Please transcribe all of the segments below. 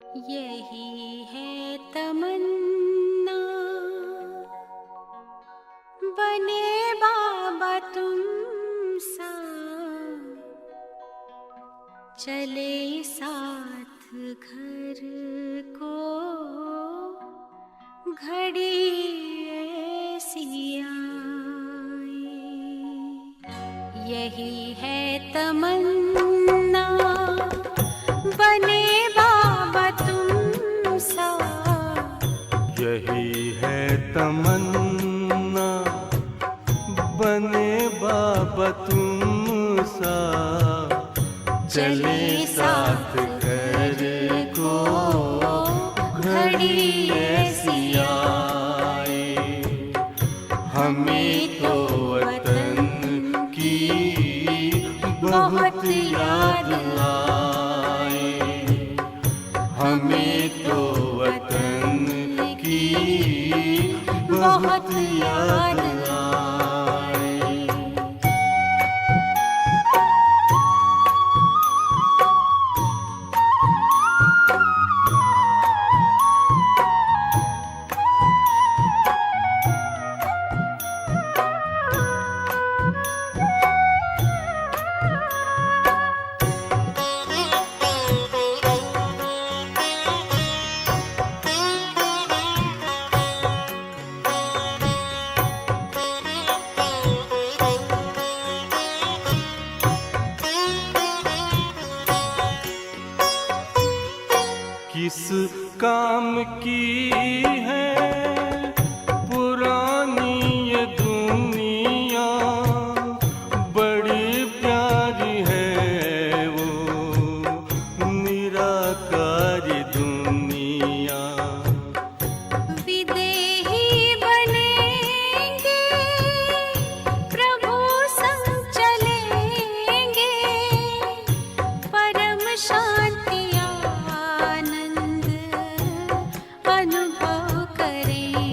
यही है तमन्ना, बने बाबा तुम सा, चले साथ घर को घड़ी ऐसी आए। यही है तमन्ना, बने बाबा तुम सा, यही है तमन्ना, बने बाबा तुम सा, चले साथ घर को घड़ी ऐसी आए। हमें तो वतन की बहुत याद आए, हमें तो वतन की बहुत याद आए। किस काम की है पुरानी ये दुनिया, बड़ी प्यारी है वो निराकारी दुनिया। विदेही बनेंगे प्रभु संग चलेंगे, परम शांति आनंद अनुभव करेंगे।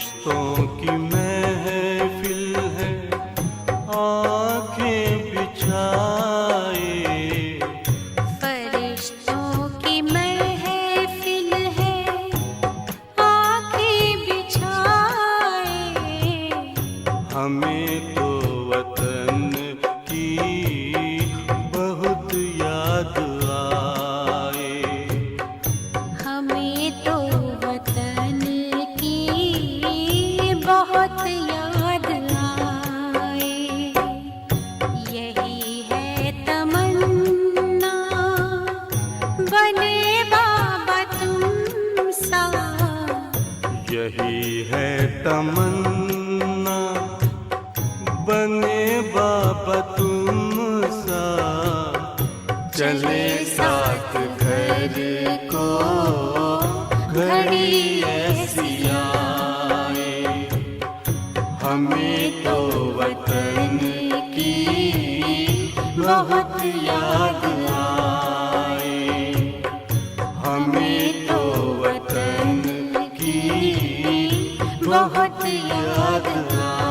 फरिश्तों की महफिल है आंखें बिछाए, फरिश्तों की महफिल है आंखें बिछाए, हमें तो वतन की बहुत याद आए। हमें तो वतन की बहुत याद आए। यही है तमन्ना बने बाबा तुम सा, यही है तमन्ना बने बाबा तुम सा, चले साथ घर को घड़ी ऐसी आए। हमें तो वतन की बहुत याद आए, हमें तो वतन की बहुत याद आए।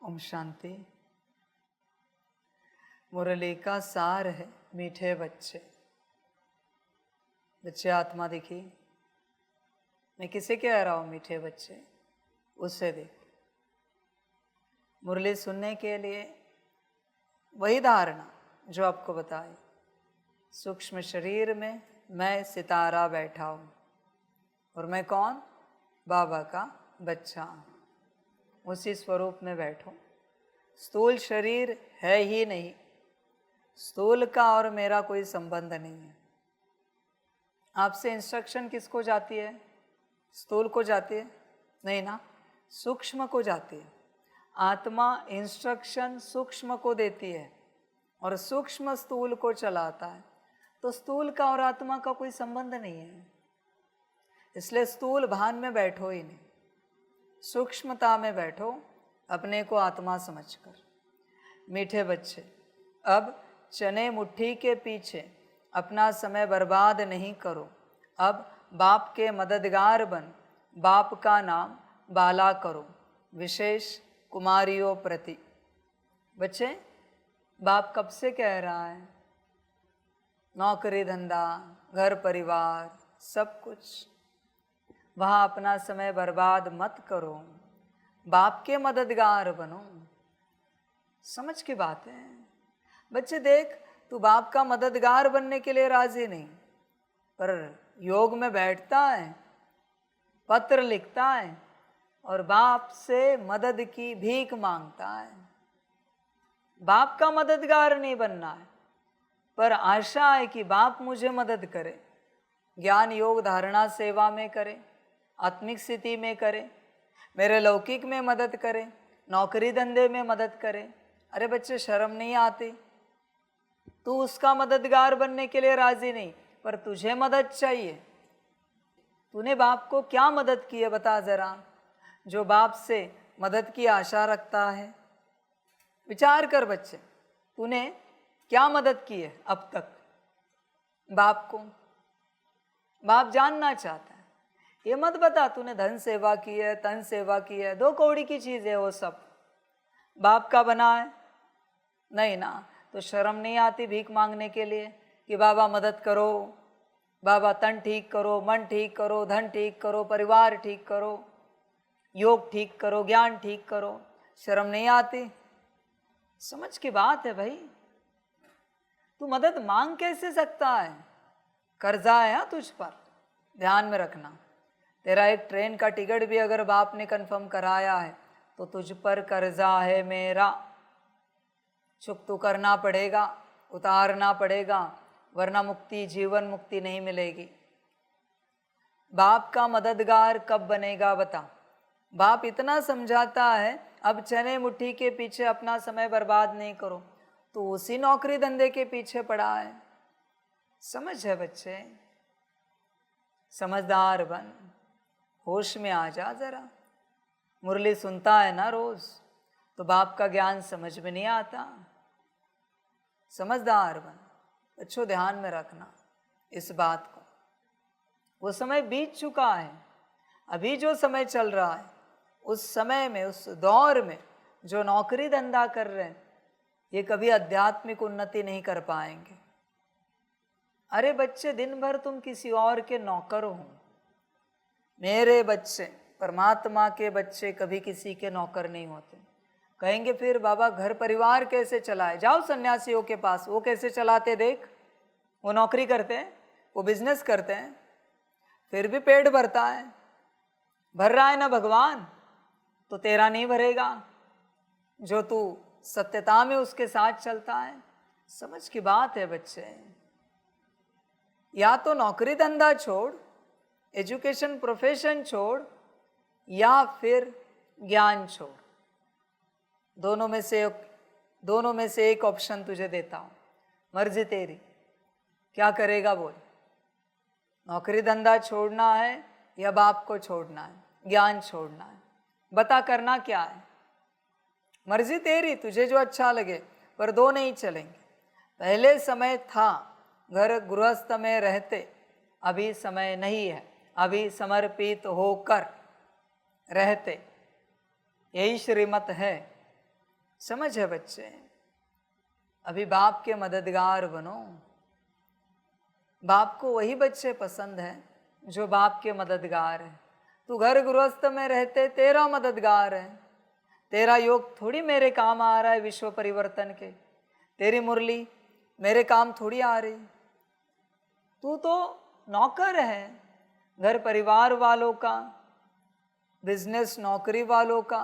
ओम शांति। मुरली का सार है मीठे बच्चे। बच्चे आत्मा देखिए, मैं किसे कह रहा हूँ मीठे बच्चे, उससे देखो। मुरली सुनने के लिए वही धारणा जो आपको बताई, सूक्ष्म शरीर में मैं सितारा बैठा हूँ और मैं कौन, बाबा का बच्चा हूँ। उसी स्वरूप में बैठो। स्थूल शरीर है ही नहीं, स्थूल का और मेरा कोई संबंध नहीं है। आपसे इंस्ट्रक्शन किसको जाती है, स्थूल को जाती है? नहीं ना, सूक्ष्म को जाती है। आत्मा इंस्ट्रक्शन सूक्ष्म को देती है और सूक्ष्म स्थूल को चलाता है। तो स्थूल का और आत्मा का कोई संबंध नहीं है, इसलिए स्थूल भान में बैठो ही नहीं, सूक्ष्मता में बैठो, अपने को आत्मा समझकर। मीठे बच्चे, अब चने मुट्ठी के पीछे अपना समय बर्बाद नहीं करो। अब बाप के मददगार बन, बाप का नाम बाला करो, विशेष कुमारियों प्रति। बच्चे, बाप कब से कह रहा है, नौकरी धंधा घर परिवार सब कुछ, वहाँ अपना समय बर्बाद मत करो, बाप के मददगार बनो। समझ की बात है बच्चे। देख, तू बाप का मददगार बनने के लिए राजी नहीं, पर योग में बैठता है, पत्र लिखता है और बाप से मदद की भीख मांगता है। बाप का मददगार नहीं बनना है, पर आशा है कि बाप मुझे मदद करे, ज्ञान योग धारणा सेवा में करे, आत्मिक स्थिति में करे, मेरे लौकिक में मदद करे, नौकरी धंधे में मदद करे। अरे बच्चे, शर्म नहीं आती? तू उसका मददगार बनने के लिए राजी नहीं, पर तुझे मदद चाहिए। तूने बाप को क्या मदद की है बता जरा, जो बाप से मदद की आशा रखता है। विचार कर बच्चे, तूने क्या मदद की है अब तक बाप को? बाप जानना चाहता है। ये मत बता तूने धन सेवा की है, तन सेवा की है, 2 कौड़ी की चीज़ है वो सब। बाप का बना है? नहीं ना। तो शर्म नहीं आती भीख मांगने के लिए कि बाबा मदद करो, बाबा तन ठीक करो, मन ठीक करो, धन ठीक करो, परिवार ठीक करो, योग ठीक करो, ज्ञान ठीक करो। शर्म नहीं आती? समझ की बात है भाई। तू मदद मांग कैसे सकता है? कर्जा है हाँ तुझ पर, ध्यान में रखना। तेरा एक ट्रेन का टिकट भी अगर बाप ने कंफर्म कराया है तो तुझ पर कर्जा है मेरा। चुकता करना पड़ेगा, उतारना पड़ेगा, वरना मुक्ति, जीवन मुक्ति नहीं मिलेगी। बाप का मददगार कब बनेगा बता? बाप इतना समझाता है, अब चने मुट्ठी के पीछे अपना समय बर्बाद नहीं करो, तो उसी नौकरी धंधे के पीछे पड़ा है। समझ है बच्चे? समझदार बन, होश में आ जा जरा। मुरली सुनता है ना रोज, तो बाप का ज्ञान समझ में नहीं आता। समझदार बन, अच्छो ध्यान में रखना इस बात को। वो समय बीत चुका है, अभी जो समय चल रहा है, उस समय में, उस दौर में जो नौकरी धंधा कर रहे हैं, ये कभी आध्यात्मिक उन्नति नहीं कर पाएंगे। अरे बच्चे, दिन भर तुम किसी और के नौकर हो। मेरे बच्चे, परमात्मा के बच्चे कभी किसी के नौकर नहीं होते। कहेंगे फिर बाबा घर परिवार कैसे चलाए? जाओ सन्यासियों के पास, वो कैसे चलाते देख। वो नौकरी करते हैं, वो बिजनेस करते हैं, फिर भी पेट भरता है। भर रहा है ना भगवान, तो तेरा नहीं भरेगा जो तू सत्यता में उसके साथ चलता है। समझ की बात है बच्चे। या तो नौकरी धंधा छोड़, एजुकेशन प्रोफेशन छोड़, या फिर ज्ञान छोड़। दोनों में से एक ऑप्शन तुझे देता हूं, मर्जी तेरी। क्या करेगा बोल? नौकरी धंधा छोड़ना है या बाप को छोड़ना है, ज्ञान छोड़ना है? बता करना क्या है? मर्जी तेरी, तुझे जो अच्छा लगे, पर दो नहीं चलेंगे। पहले समय था घर गृहस्थ में रहते, अभी समय नहीं है, अभी समर्पित होकर रहते। यही श्रीमत है। समझ है बच्चे? अभी बाप के मददगार बनो। बाप को वही बच्चे पसंद हैं जो बाप के मददगार हैं। तू घर गृहस्थ में रहते तेरा मददगार है। तेरा योग थोड़ी मेरे काम आ रहा है विश्व परिवर्तन के। तेरी मुरली मेरे काम थोड़ी आ रही। तू तो नौकर है घर परिवार वालों का, बिजनेस नौकरी वालों का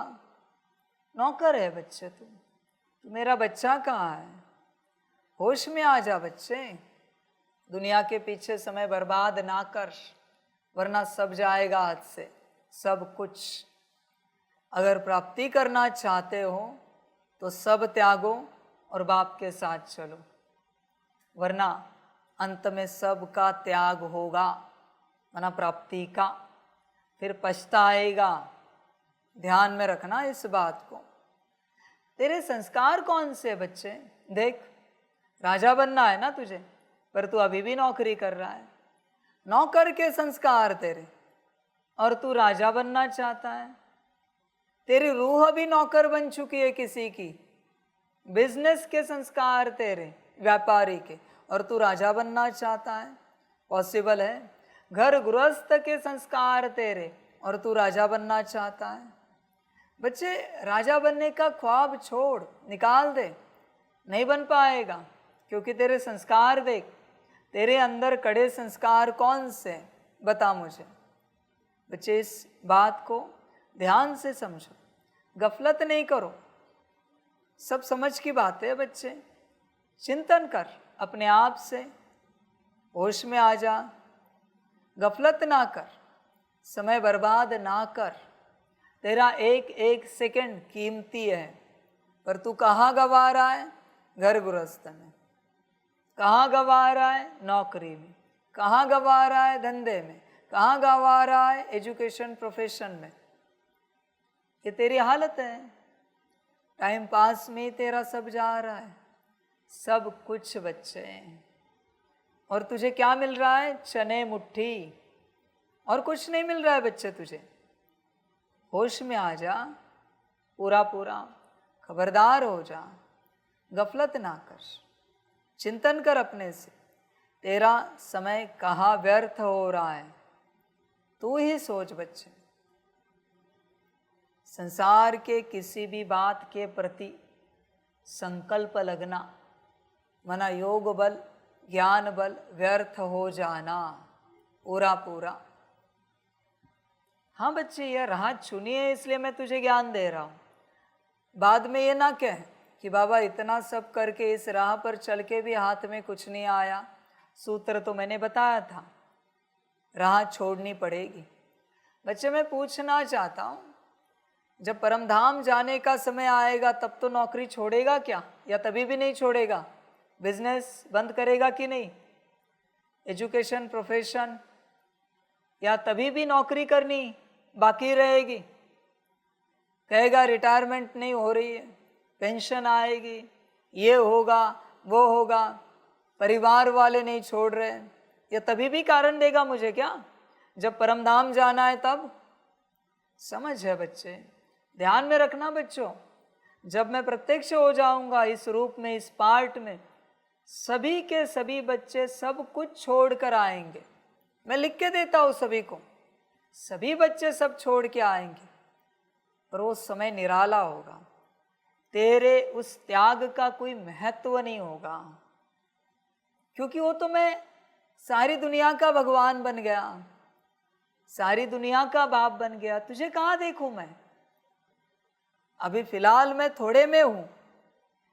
नौकर है बच्चे। तू मेरा बच्चा कहाँ है? होश में आ जा बच्चे। दुनिया के पीछे समय बर्बाद ना कर, वरना सब जाएगा हाथ से, सब कुछ। अगर प्राप्ति करना चाहते हो तो सब त्यागो और बाप के साथ चलो, वरना अंत में सब का त्याग होगा, वरना प्राप्ति का। फिर पछताएगा। ध्यान में रखना इस बात को। तेरे संस्कार कौन से बच्चे? देख, राजा बनना है ना तुझे, पर तू अभी भी नौकरी कर रहा है। नौकर के संस्कार तेरे, और तू राजा बनना चाहता है। तेरी रूह भी नौकर बन चुकी है किसी की। बिजनेस के संस्कार तेरे, व्यापारी के, और तू राजा बनना चाहता है। पॉसिबल है? घर गृहस्थ के संस्कार तेरे, और तू राजा बनना चाहता है। बच्चे, राजा बनने का ख्वाब छोड़, निकाल दे। नहीं बन पाएगा, क्योंकि तेरे संस्कार देख। तेरे अंदर कड़े संस्कार कौन से? बता मुझे। बच्चे, इस बात को ध्यान से समझो, गफलत नहीं करो। सब समझ की बात है बच्चे। चिंतन कर अपने आप से, होश में आ जा, गफलत ना कर, समय बर्बाद ना कर। तेरा एक एक सेकंड कीमती है, पर तू कहाँ गवा रहा है? घर गृहस्थ में। कहाँ गवा रहा है? नौकरी में। कहाँ गवा रहा है? धंधे में। कहाँ गवा रहा है? एजुकेशन प्रोफेशन में। ये तेरी हालत है। टाइम पास में तेरा सब जा रहा है, सब कुछ बच्चे। और तुझे क्या मिल रहा है? चने मुट्ठी, और कुछ नहीं मिल रहा है बच्चे तुझे। होश में आ जा, पूरा पूरा खबरदार हो जा, गफलत ना कर। चिंतन कर अपने से, तेरा समय कहाँ व्यर्थ हो रहा है, तू ही सोच बच्चे। संसार के किसी भी बात के प्रति संकल्प लगना, मना योग बल ज्ञान बल व्यर्थ हो जाना पूरा पूरा। हाँ बच्चे, यह राह चुनी है इसलिए मैं तुझे ज्ञान दे रहा हूँ। बाद में ये ना कह कि बाबा इतना सब करके इस राह पर चल के भी हाथ में कुछ नहीं आया। सूत्र तो मैंने बताया था, राह छोड़नी पड़ेगी। बच्चे मैं पूछना चाहता हूँ, जब परमधाम जाने का समय आएगा तब तो नौकरी छोड़ेगा क्या, या तभी भी नहीं छोड़ेगा? बिजनेस बंद करेगा कि नहीं? एजुकेशन प्रोफेशन, या तभी भी नौकरी करनी बाकी रहेगी? कहेगा रिटायरमेंट नहीं हो रही है, पेंशन आएगी, ये होगा वो होगा, परिवार वाले नहीं छोड़ रहे, या तभी भी कारण देगा मुझे क्या, जब परमधाम जाना है तब? समझ है बच्चे, ध्यान में रखना बच्चों। जब मैं प्रत्यक्ष हो जाऊंगा इस रूप में, इस पार्ट में, सभी के सभी बच्चे सब कुछ छोड़ कर आएंगे। मैं लिख के देता हूँ सभी को, सभी बच्चे सब छोड़ के आएंगे। पर वो समय निराला होगा, तेरे उस त्याग का कोई महत्व नहीं होगा, क्योंकि वो तो मैं सारी दुनिया का भगवान बन गया, सारी दुनिया का बाप बन गया। तुझे कहाँ देखूं मैं? अभी फिलहाल मैं थोड़े में हूं,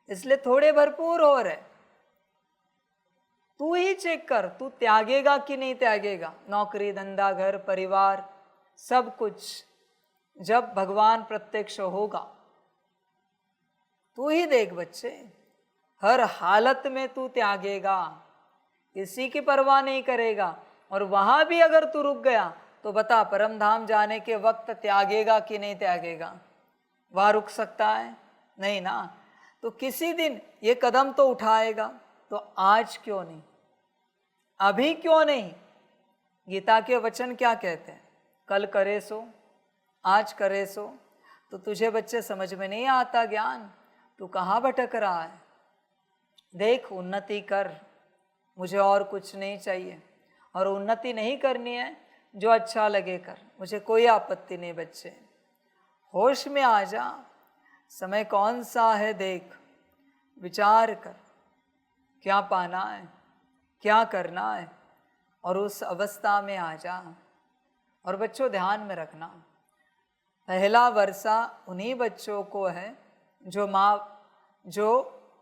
इसलिए थोड़े भरपूर हो रहे। तू ही चेक कर, तू त्यागेगा कि नहीं त्यागेगा? नौकरी धंधा घर परिवार सब कुछ जब भगवान प्रत्यक्ष होगा। तू ही देख बच्चे, हर हालत में तू त्यागेगा, किसी की परवाह नहीं करेगा। और वहां भी अगर तू रुक गया तो बता, परमधाम जाने के वक्त त्यागेगा कि नहीं त्यागेगा? वहां रुक सकता है? नहीं ना। तो किसी दिन ये कदम तो उठाएगा, तो आज क्यों नहीं, अभी क्यों नहीं? गीता के वचन क्या कहते हैं? कल करे सो, आज करे सो। तो तुझे बच्चे समझ में नहीं आता ज्ञान, तू कहाँ भटक रहा है? देख, उन्नति कर, मुझे और कुछ नहीं चाहिए। और उन्नति नहीं करनी है, जो अच्छा लगे कर, मुझे कोई आपत्ति नहीं। बच्चे होश में आ जा, समय कौन सा है देख, विचार कर, क्या पाना है, क्या करना है, और उस अवस्था में आ जा। और बच्चों ध्यान में रखना, पहला वर्षा उन्हीं बच्चों को है जो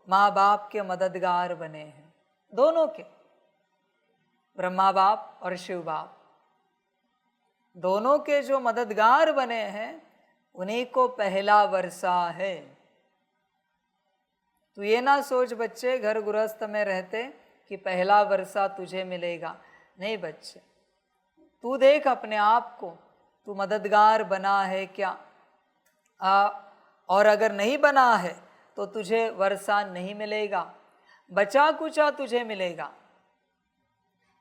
माँ बाप के मददगार बने हैं, दोनों के, ब्रह्मा बाप और शिव बाप, दोनों के जो मददगार बने हैं उन्हीं को पहला वर्षा है। तू ये ना सोच बच्चे घर गृहस्थ में रहते कि पहला वर्षा तुझे मिलेगा। नहीं बच्चे, तू देख अपने आप को, तू मददगार बना है क्या? और अगर नहीं बना है तो तुझे वर्षा नहीं मिलेगा, बचा कुचा तुझे मिलेगा।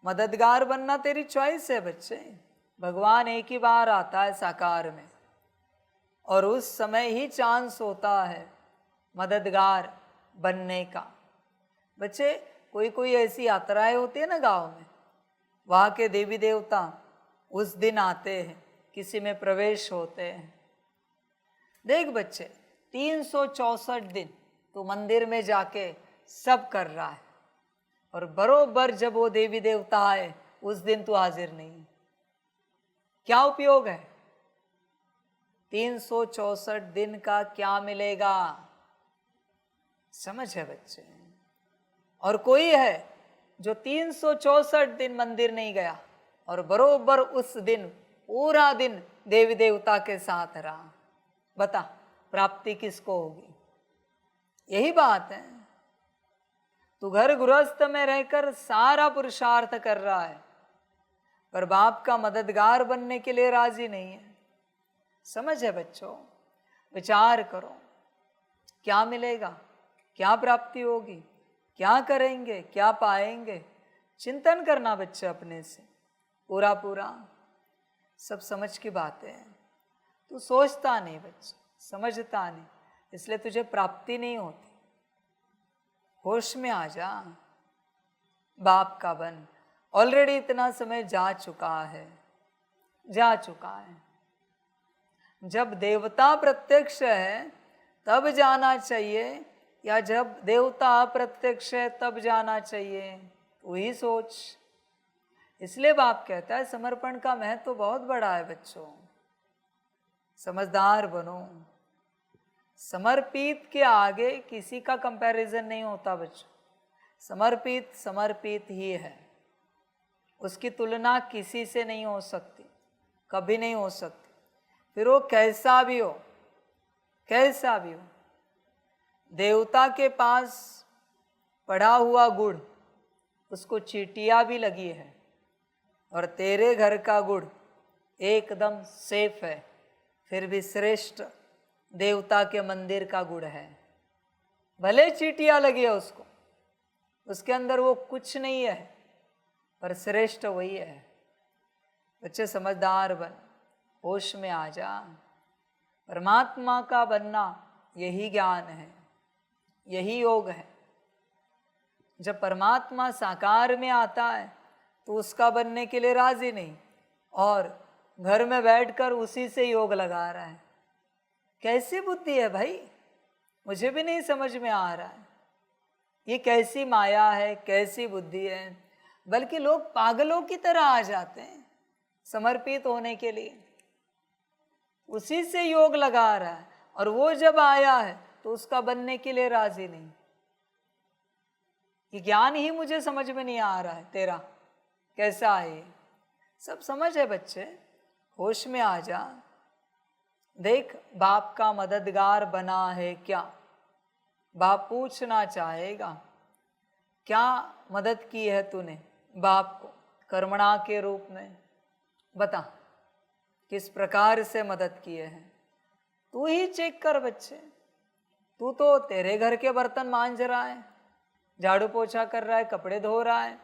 मददगार बनना तेरी चॉइस है बच्चे। भगवान एक ही बार आता है साकार में, और उस समय ही चांस होता है मददगार बनने का। बच्चे कोई कोई ऐसी यात्राएं होती है ना गांव में, वहाँ के देवी देवता उस दिन आते हैं, किसी में प्रवेश होते हैं। देख बच्चे, 364 दिन तो मंदिर में जाके सब कर रहा है, और बरोबर जब वो देवी देवता आए उस दिन तू हाजिर नहीं, क्या उपयोग है? 364 दिन का क्या मिलेगा? समझ है बच्चे? और कोई है जो 364 दिन मंदिर नहीं गया और बरोबर उस दिन पूरा दिन देवी देवता के साथ रहा, बता प्राप्ति किसको होगी? यही बात है। तू घर गृहस्थ में रहकर सारा पुरुषार्थ कर रहा है, पर बाप का मददगार बनने के लिए राजी नहीं है। समझ है बच्चों? विचार करो, क्या मिलेगा, क्या प्राप्ति होगी, क्या करेंगे, क्या पाएंगे? चिंतन करना बच्चे अपने से पूरा पूरा। सब समझ की बातें हैं, तू सोचता नहीं बच्चे, समझता नहीं, इसलिए तुझे प्राप्ति नहीं होती। होश में आ जा, बाप का बन। ऑलरेडी इतना समय जा चुका है, जा चुका है। जब देवता प्रत्यक्ष है तब जाना चाहिए, या जब देवता अप्रत्यक्ष है तब जाना चाहिए? वही सोच। इसलिए बाप कहता है समर्पण का महत्व तो बहुत बड़ा है बच्चों, समझदार बनो। समर्पित के आगे किसी का कंपैरिजन नहीं होता बच्चों। समर्पित समर्पित ही है, उसकी तुलना किसी से नहीं हो सकती, कभी नहीं हो सकती, फिर वो कैसा भी हो, कैसा भी हो। देवता के पास पड़ा हुआ गुड़, उसको चींटियाँ भी लगी है, और तेरे घर का गुड़ एकदम सेफ है, फिर भी श्रेष्ठ देवता के मंदिर का गुड़ है। भले चींटियाँ लगी है उसको, उसके अंदर वो कुछ नहीं है, पर श्रेष्ठ वही है। बच्चे समझदार बन, होश में आ जा। परमात्मा का बनना यही ज्ञान है, यही योग है। जब परमात्मा साकार में आता है तो उसका बनने के लिए राजी नहीं, और घर में बैठकर उसी से योग लगा रहा है। कैसी बुद्धि है भाई, मुझे भी नहीं समझ में आ रहा है। ये कैसी माया है, कैसी बुद्धि है। बल्कि लोग पागलों की तरह आ जाते हैं समर्पित होने के लिए, उसी से योग लगा रहा है, और वो जब आया है तो उसका बनने के लिए राजी नहीं। ये ज्ञान ही मुझे समझ में नहीं आ रहा है, तेरा कैसा है। सब समझ है बच्चे, होश में आ जा। देख, बाप का मददगार बना है क्या? बाप पूछना चाहेगा, क्या मदद की है तूने बाप को कर्मणा के रूप में? बता, किस प्रकार से मदद किए हैं? तू ही चेक कर बच्चे। तू तो तेरे घर के बर्तन मांज रहा है, झाड़ू पोछा कर रहा है, कपड़े धो रहा है,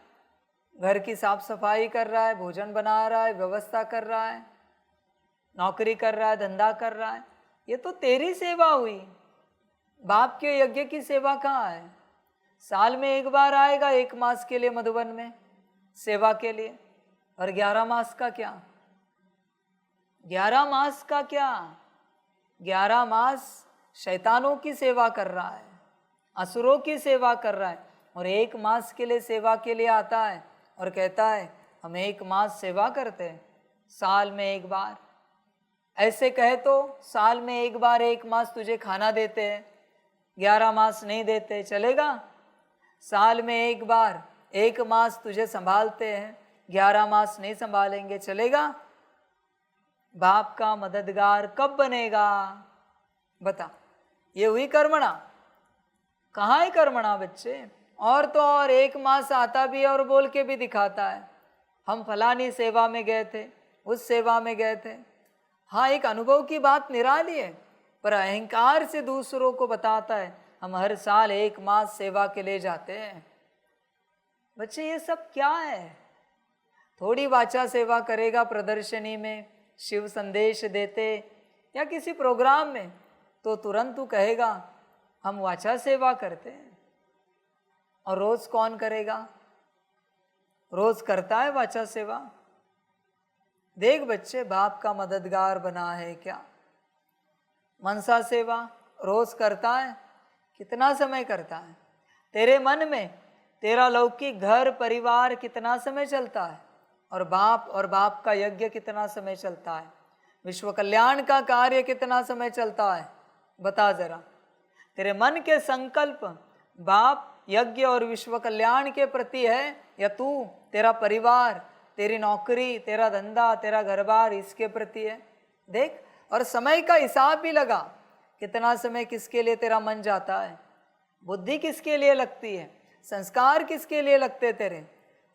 घर की साफ सफाई कर रहा है, भोजन बना रहा है, व्यवस्था कर रहा है, नौकरी कर रहा है, धंधा कर रहा है। ये तो तेरी सेवा हुई। बाप के यज्ञ की सेवा कहाँ है? साल में एक बार आएगा, 1 मास के लिए मधुबन में सेवा के लिए, और 11 मास का क्या? 11 मास का क्या? 11 मास शैतानों की सेवा कर रहा है, असुरों की सेवा कर रहा है, और 1 मास के लिए सेवा के लिए आता है और कहता है हम 1 मास सेवा करते हैं, साल में 1 बार। ऐसे कहे तो साल में 1 बार 1 मास तुझे खाना देते हैं, 11 मास नहीं देते, चलेगा? साल में 1 बार 1 मास तुझे संभालते हैं, 11 मास नहीं संभालेंगे, चलेगा? बाप का मददगार कब बनेगा? बता। ये हुई कर्मणा। कहाँ है कर्मणा बच्चे? और तो और 1 मास आता भी है और बोल के भी दिखाता है, हम फलानी सेवा में गए थे, उस सेवा में गए थे। हाँ, एक अनुभव की बात निराली है, पर अहंकार से दूसरों को बताता है हम हर साल 1 मास सेवा के लिए जाते हैं। बच्चे ये सब क्या है? थोड़ी वाचा सेवा करेगा प्रदर्शनी में, शिव संदेश देते या किसी प्रोग्राम में, तो तुरंत तू कहेगा हम वाचा सेवा करते हैं। और रोज कौन करेगा? रोज करता है वाचा सेवा? देख बच्चे, बाप का मददगार बना है क्या? मनसा सेवा रोज करता है? कितना समय करता है? तेरे मन में तेरा लौकिक घर परिवार कितना समय चलता है? और बाप का यज्ञ कितना समय चलता है? विश्व कल्याण का कार्य कितना समय चलता है? बता जरा। तेरे मन के संकल्प बाप, यज्ञ और विश्व कल्याण के प्रति है, या तू, तेरा परिवार, तेरी नौकरी, तेरा धंधा, तेरा घर बार इसके प्रति है? देख, और समय का हिसाब भी लगा, कितना समय किसके लिए तेरा मन जाता है, बुद्धि किसके लिए लगती है, संस्कार किसके लिए लगते तेरे।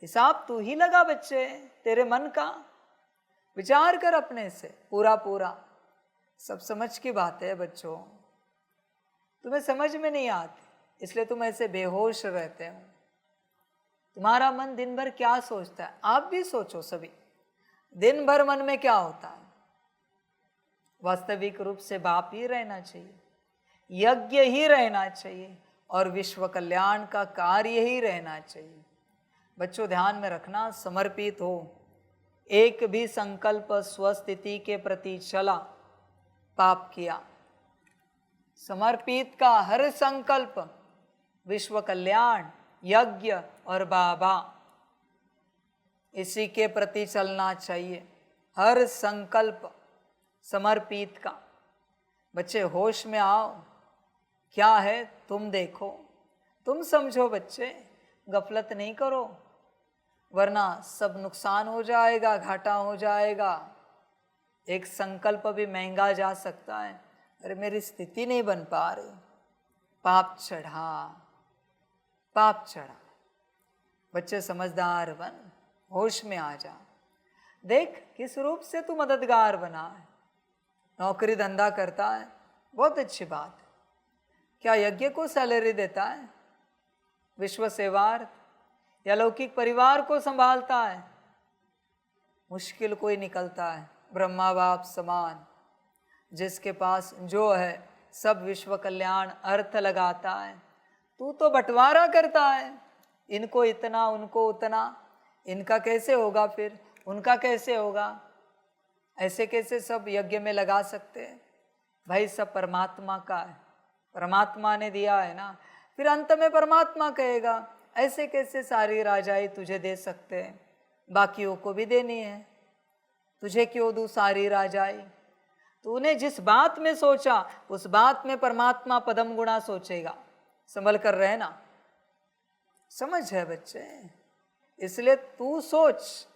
हिसाब तू ही लगा बच्चे, तेरे मन का विचार कर अपने से पूरा पूरा। सब समझ की बात है बच्चों, तुम्हें समझ में नहीं आती, इसलिए तुम ऐसे बेहोश रहते हो। तुम्हारा मन दिन भर क्या सोचता है? आप भी सोचो सभी, दिन भर मन में क्या होता है? वास्तविक रूप से बाप ही रहना चाहिए, यज्ञ ही रहना चाहिए, और विश्व कल्याण का कार्य ही रहना चाहिए। बच्चों ध्यान में रखना, समर्पित हो, एक भी संकल्प स्वस्थिति के प्रति चला पाप किया। समर्पित का हर संकल्प विश्व कल्याण, यज्ञ और बाबा, इसी के प्रति चलना चाहिए। हर संकल्प समर्पित का। बच्चे होश में आओ, क्या है तुम देखो, तुम समझो बच्चे, गफलत नहीं करो, वरना सब नुकसान हो जाएगा, घाटा हो जाएगा। एक संकल्प भी महंगा जा सकता है। अरे मेरी स्थिति नहीं बन पा रही, पाप चढ़ा, पाप चढ़ा। बच्चे समझदार बन, होश में आ जा। देख किस रूप से तू मददगार बना है। नौकरी धंधा करता है, बहुत अच्छी बात है। क्या यज्ञ को सैलरी देता है? विश्व सेवार्थ या लौकिक परिवार को संभालता है? मुश्किल कोई निकलता है, ब्रह्मा बाप समान, जिसके पास जो है सब विश्व कल्याण अर्थ लगाता है। तू तो बंटवारा करता है, इनको इतना उनको उतना, इनका कैसे होगा, फिर उनका कैसे होगा, ऐसे कैसे सब यज्ञ में लगा सकते हैं? भाई सब परमात्मा का है, परमात्मा ने दिया है ना। फिर अंत में परमात्मा कहेगा ऐसे कैसे सारी राजाई तुझे दे सकते हैं, बाकियों को भी देनी है, तुझे क्यों दूं सारी राजाई? तूने जिस बात में सोचा उस बात में परमात्मा पदम गुणा सोचेगा। संभल कर रहना, समझ है बच्चे। इसलिए तू सोच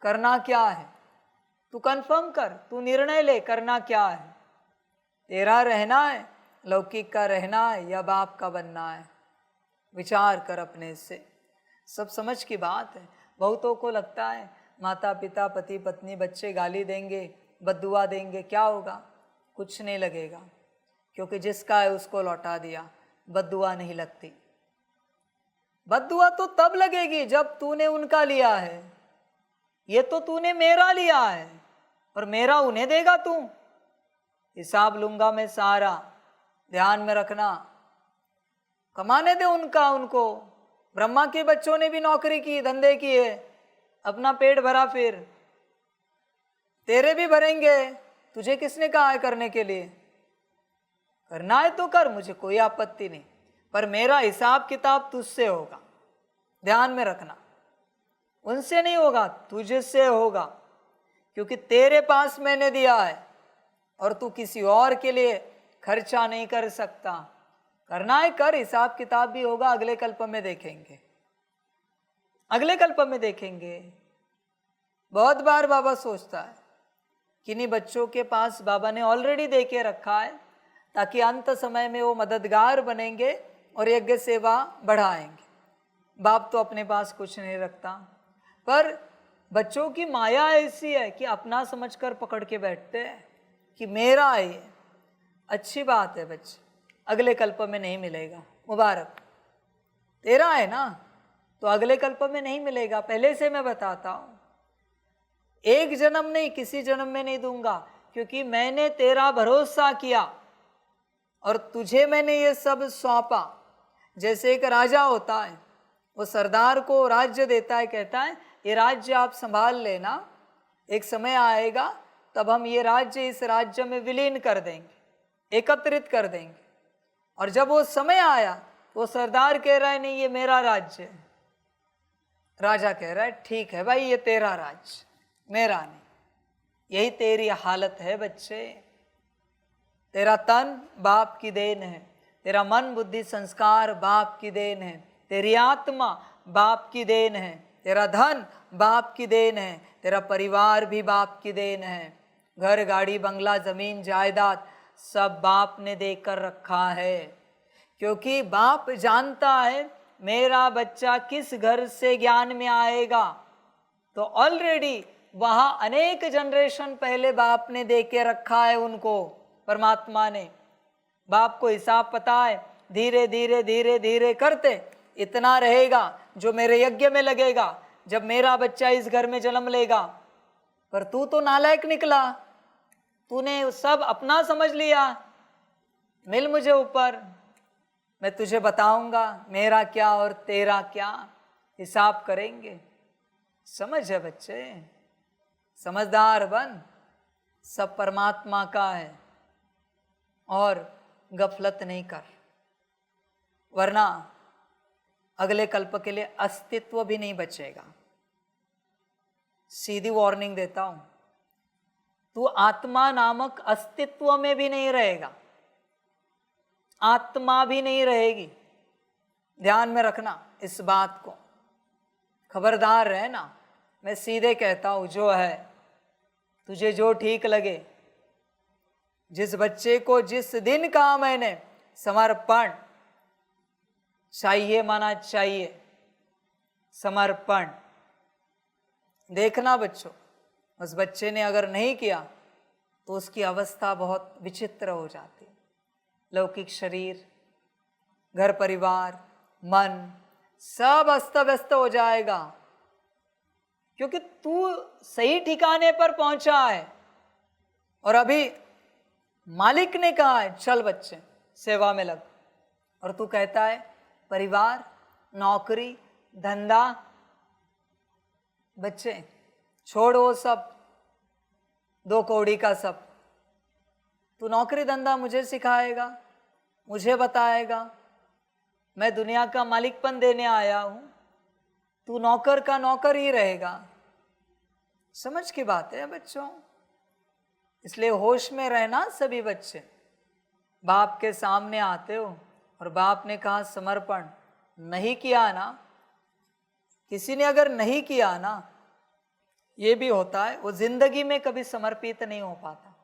करना क्या है, तू कंफर्म कर, तू निर्णय ले करना क्या है। तेरा रहना है, लौकिक का रहना है या बाप का बनना है, विचार कर अपने से। सब समझ की बात है। बहुतों को लगता है माता पिता पति पत्नी बच्चे गाली देंगे, बद्दुआ देंगे, क्या होगा? कुछ नहीं लगेगा, क्योंकि जिसका है उसको लौटा दिया, बद्दुआ नहीं लगती। बद्दुआ तो तब लगेगी जब तूने उनका लिया है। ये तो तूने मेरा लिया है और मेरा उन्हें देगा तू। हिसाब लूंगा मैं सारा, ध्यान में रखना। कमाने दे उनका उनको। ब्रह्मा के बच्चों ने भी नौकरी की, धंधे किए, अपना पेट भरा, फिर तेरे भी भरेंगे। तुझे किसने कहा है करने के लिए? करना है तो कर, मुझे कोई आपत्ति नहीं, पर मेरा हिसाब किताब तुझसे होगा, ध्यान में रखना। उनसे नहीं होगा, तुझसे होगा, क्योंकि तेरे पास मैंने दिया है और तू किसी और के लिए खर्चा नहीं कर सकता। करना है कर, हिसाब किताब भी होगा, अगले कल्प में देखेंगे, अगले कल्प में देखेंगे। बहुत बार बाबा सोचता है किन्हीं बच्चों के पास बाबा ने ऑलरेडी दे के रखा है, ताकि अंत समय में वो मददगार बनेंगे और यज्ञ सेवा बढ़ाएंगे। बाप तो अपने पास कुछ नहीं रखता, पर बच्चों की माया ऐसी है कि अपना समझकर पकड़ के बैठते हैं कि मेरा है ये। अच्छी बात है बच्चे, अगले कल्प में नहीं मिलेगा, मुबारक। तेरा है ना, तो अगले कल्प में नहीं मिलेगा, पहले से मैं बताता हूँ। एक जन्म नहीं, किसी जन्म में नहीं दूंगा, क्योंकि मैंने तेरा भरोसा किया और तुझे मैंने ये सब सौंपा। जैसे एक राजा होता है, वो सरदार को राज्य देता है, कहता है ये राज्य आप संभाल लेना, एक समय आएगा तब हम ये राज्य इस राज्य में विलीन कर देंगे, एकत्रित कर देंगे। और जब वो समय आया, वो सरदार कह रहा है नहीं ये मेरा राज्य है। राजा कह रहा है ठीक है भाई, ये तेरा राज्य, मेरा नहीं। यही तेरी हालत है बच्चे। तेरा तन बाप की देन है, तेरा मन बुद्धि संस्कार बाप की देन है, तेरी आत्मा बाप की देन है, तेरा धन बाप की देन है, तेरा परिवार भी बाप की देन है। घर गाड़ी बंगला जमीन जायदाद सब बाप ने देकर रखा है, क्योंकि बाप जानता है मेरा बच्चा किस घर से ज्ञान में आएगा। तो ऑलरेडी वहां अनेक जनरेशन पहले बाप ने दे के रखा है उनको, परमात्मा ने। बाप को हिसाब पता है, धीरे धीरे धीरे धीरे करते इतना रहेगा जो मेरे यज्ञ में लगेगा, जब मेरा बच्चा इस घर में जन्म लेगा। पर तू तो नालायक निकला, तूने सब अपना समझ लिया। मिल मुझे ऊपर, मैं तुझे बताऊंगा मेरा क्या और तेरा क्या, हिसाब करेंगे। समझ है बच्चे, समझदार बन। सब परमात्मा का है, और गफलत नहीं कर, वरना अगले कल्प के लिए अस्तित्व भी नहीं बचेगा। सीधी वार्निंग देता हूं, तू आत्मा नामक अस्तित्व में भी नहीं रहेगा, आत्मा भी नहीं रहेगी। ध्यान में रखना इस बात को, खबरदार रहना। मैं सीधे कहता हूं, जो है तुझे जो ठीक लगे, जिस बच्चे को जिस दिन कहा मैंने समर्पण चाहिए, माना चाहिए समर्पण। देखना बच्चों, उस बच्चे ने अगर नहीं किया तो उसकी अवस्था बहुत विचित्र हो जाती। लौकिक शरीर, घर परिवार, मन सब अस्त व्यस्त हो जाएगा, क्योंकि तू सही ठिकाने पर पहुंचा है और अभी मालिक ने कहा है चल बच्चे सेवा में लग, और तू कहता है परिवार, नौकरी, धंधा। बच्चे छोड़ वो सब, दो कौड़ी का सब। तू नौकरी धंधा मुझे सिखाएगा, मुझे बताएगा, मैं दुनिया का मालिकपन देने आया हूं, तू नौकर का नौकर ही रहेगा। समझ की बात है बच्चों, इसलिए होश में रहना सभी बच्चे। बाप के सामने आते हो और बाप ने कहा समर्पण नहीं किया ना, किसी ने अगर नहीं किया ना, ये भी होता है वो जिंदगी में कभी समर्पित नहीं हो पाता,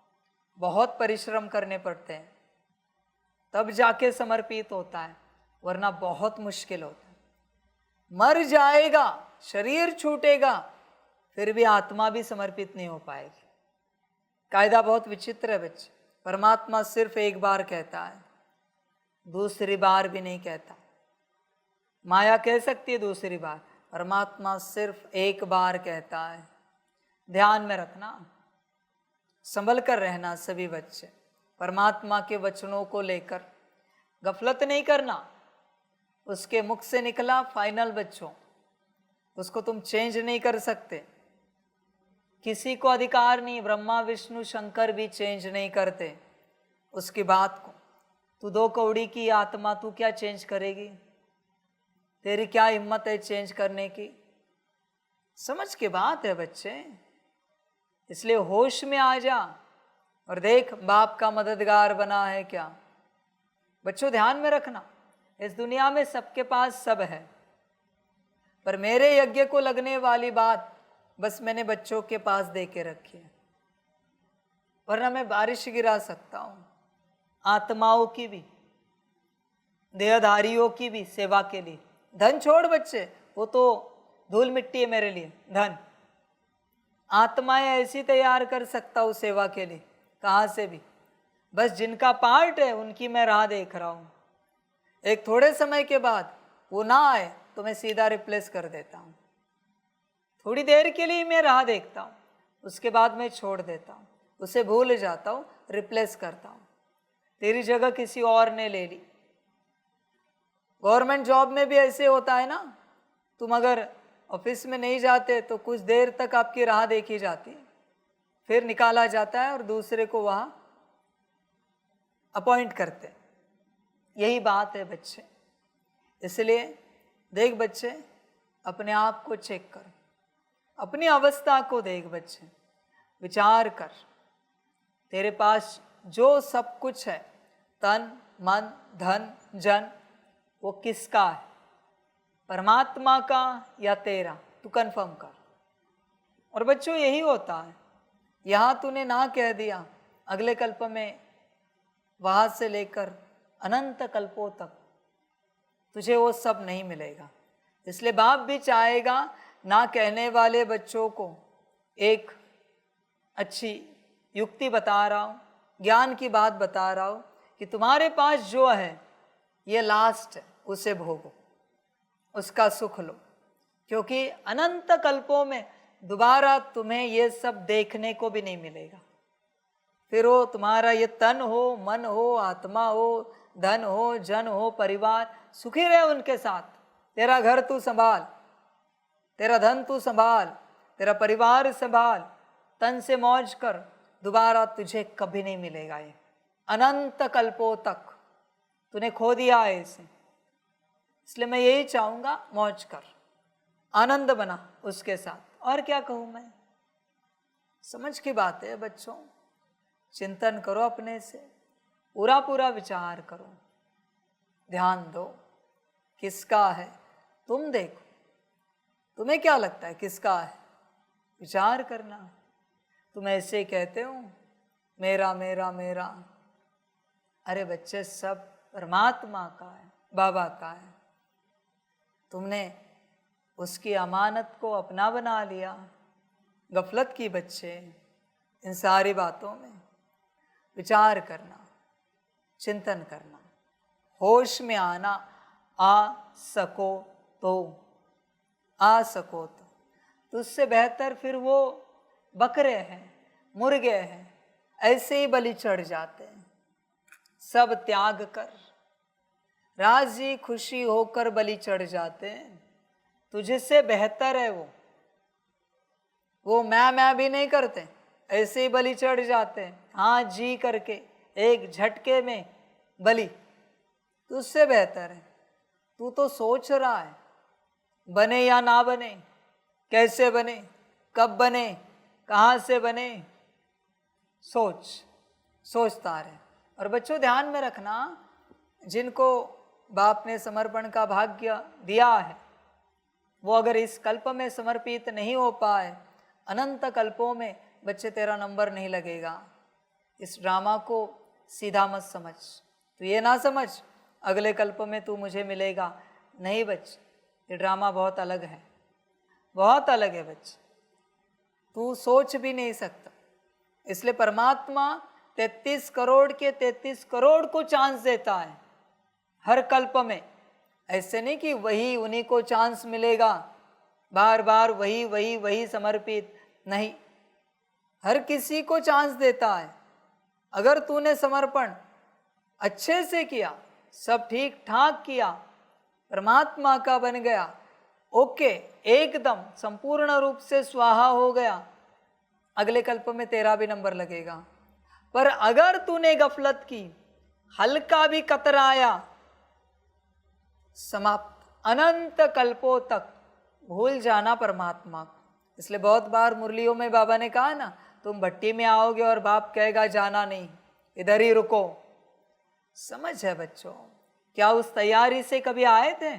बहुत परिश्रम करने पड़ते हैं तब जाके समर्पित होता है, वरना बहुत मुश्किल होता है। मर जाएगा, शरीर छूटेगा, फिर भी आत्मा भी समर्पित नहीं हो पाएगी। कायदा बहुत विचित्र है बच्चे। परमात्मा सिर्फ एक बार कहता है, दूसरी बार भी नहीं कहता। माया कह सकती है दूसरी बार, परमात्मा सिर्फ एक बार कहता है। ध्यान में रखना, संभल कर रहना सभी बच्चे। परमात्मा के वचनों को लेकर गफलत नहीं करना। उसके मुख से निकला फाइनल बच्चों, उसको तुम चेंज नहीं कर सकते। किसी को अधिकार नहीं, ब्रह्मा विष्णु शंकर भी चेंज नहीं करते उसकी बात को। तू दो कौड़ी की आत्मा, तू क्या चेंज करेगी? तेरी क्या हिम्मत है चेंज करने की? समझ के बात है बच्चे, इसलिए होश में आ जा और देख बाप का मददगार बना है क्या। बच्चों ध्यान में रखना, इस दुनिया में सबके पास सब है, पर मेरे यज्ञ को लगने वाली बात बस मैंने बच्चों के पास दे के रखी है, वरना मैं बारिश गिरा सकता हूं। आत्माओं की भी, देहधारियों की भी सेवा के लिए। धन छोड़ बच्चे, वो तो धूल मिट्टी है मेरे लिए। धन आत्माएं ऐसी तैयार कर सकता हूं सेवा के लिए, कहाँ से भी। बस जिनका पार्ट है उनकी मैं राह देख रहा हूं। एक थोड़े समय के बाद वो ना आए तो मैं सीधा रिप्लेस कर देता हूं। थोड़ी देर के लिए मैं राह देखता हूं, उसके बाद मैं छोड़ देता हूं, उसे भूल जाता हूं, रिप्लेस करता हूं। तेरी जगह किसी और ने ले ली। गवर्नमेंट जॉब में भी ऐसे होता है ना, तुम अगर ऑफिस में नहीं जाते तो कुछ देर तक आपकी राह देखी जाती, फिर निकाला जाता है और दूसरे को वहां अपॉइंट करते। यही बात है बच्चे। इसलिए देख बच्चे, अपने आप को चेक कर, अपनी अवस्था को देख बच्चे, विचार कर। तेरे पास जो सब कुछ है, तन मन धन जन, वो किसका है? परमात्मा का या तेरा? तू कंफर्म कर। और बच्चों यही होता है, यहाँ तूने ना कह दिया, अगले कल्प में वहां से लेकर अनंत कल्पों तक तुझे वो सब नहीं मिलेगा। इसलिए बाप भी चाहेगा ना कहने वाले बच्चों को एक अच्छी युक्ति बता रहा हूँ, ज्ञान की बात बता रहा हूँ कि तुम्हारे पास जो है ये लास्ट है, उसे भोगो, उसका सुख लो, क्योंकि अनंत कल्पों में दोबारा तुम्हें ये सब देखने को भी नहीं मिलेगा। फिर वो तुम्हारा ये तन हो, मन हो, आत्मा हो, धन हो, जन हो, परिवार, सुखी रहे उनके साथ। तेरा घर तू संभाल, तेरा धन तू संभाल, तेरा परिवार संभाल, तन से मौज कर, दोबारा तुझे कभी नहीं मिलेगा ये। अनंत कल्पों तक तूने खो दिया है इसे, इसलिए मैं यही चाहूंगा मौज कर, आनंद बना उसके साथ। और क्या कहूं मैं, समझ की बात है बच्चों, चिंतन करो अपने से, पूरा पूरा विचार करो, ध्यान दो किसका है, तुम देखो तुम्हें क्या लगता है किसका है, विचार करना। तुम ऐसे कहते हो मेरा मेरा मेरा, अरे बच्चे सब परमात्मा का है, बाबा का है। तुमने उसकी अमानत को अपना बना लिया, गफलत की बच्चे। इन सारी बातों में विचार करना, चिंतन करना, होश में आना। आ सको तो, आ सको तो उससे बेहतर फिर वो बकरे हैं, मुर्गे हैं, ऐसे ही बलि चढ़ जाते हैं। सब त्याग कर राजी खुशी होकर बलि चढ़ जाते हैं। तुझसे बेहतर है वो मैं भी नहीं करते, ऐसे ही बलि चढ़ जाते हैं, हाँ जी करके एक झटके में बलि। तुझसे बेहतर है, तू तो सोच रहा है बने या ना बने, कैसे बने, कब बने, कहाँ से बने, सोचता रहे। और बच्चों ध्यान में रखना, जिनको बाप ने समर्पण का भाग्य दिया है वो अगर इस कल्प में समर्पित नहीं हो पाए, अनंत कल्पों में बच्चे तेरा नंबर नहीं लगेगा। इस ड्रामा को सीधा मत समझ, तो ये ना समझ अगले कल्प में तू मुझे मिलेगा, नहीं बच्चे, ये ड्रामा बहुत अलग है, बहुत अलग है बच्चे, तू सोच भी नहीं सकता। इसलिए परमात्मा 33 करोड़ के 33 करोड़ को चांस देता है हर कल्प में। ऐसे नहीं कि वही उन्हीं को चांस मिलेगा, बार बार वही समर्पित, नहीं, हर किसी को चांस देता है। अगर तूने समर्पण अच्छे से किया, सब ठीक ठाक किया, परमात्मा का बन गया, ओके, एकदम संपूर्ण रूप से स्वाहा हो गया, अगले कल्प में तेरा भी नंबर लगेगा। पर अगर तूने गफलत की, हल्का भी कतराया, समाप्त, अनंत कल्पों तक भूल जाना परमात्मा को। इसलिए बहुत बार मुरलियों में बाबा ने कहा ना, तुम भट्टी में आओगे और बाप कहेगा जाना नहीं, इधर ही रुको। समझ है बच्चों, क्या उस तैयारी से कभी आए थे,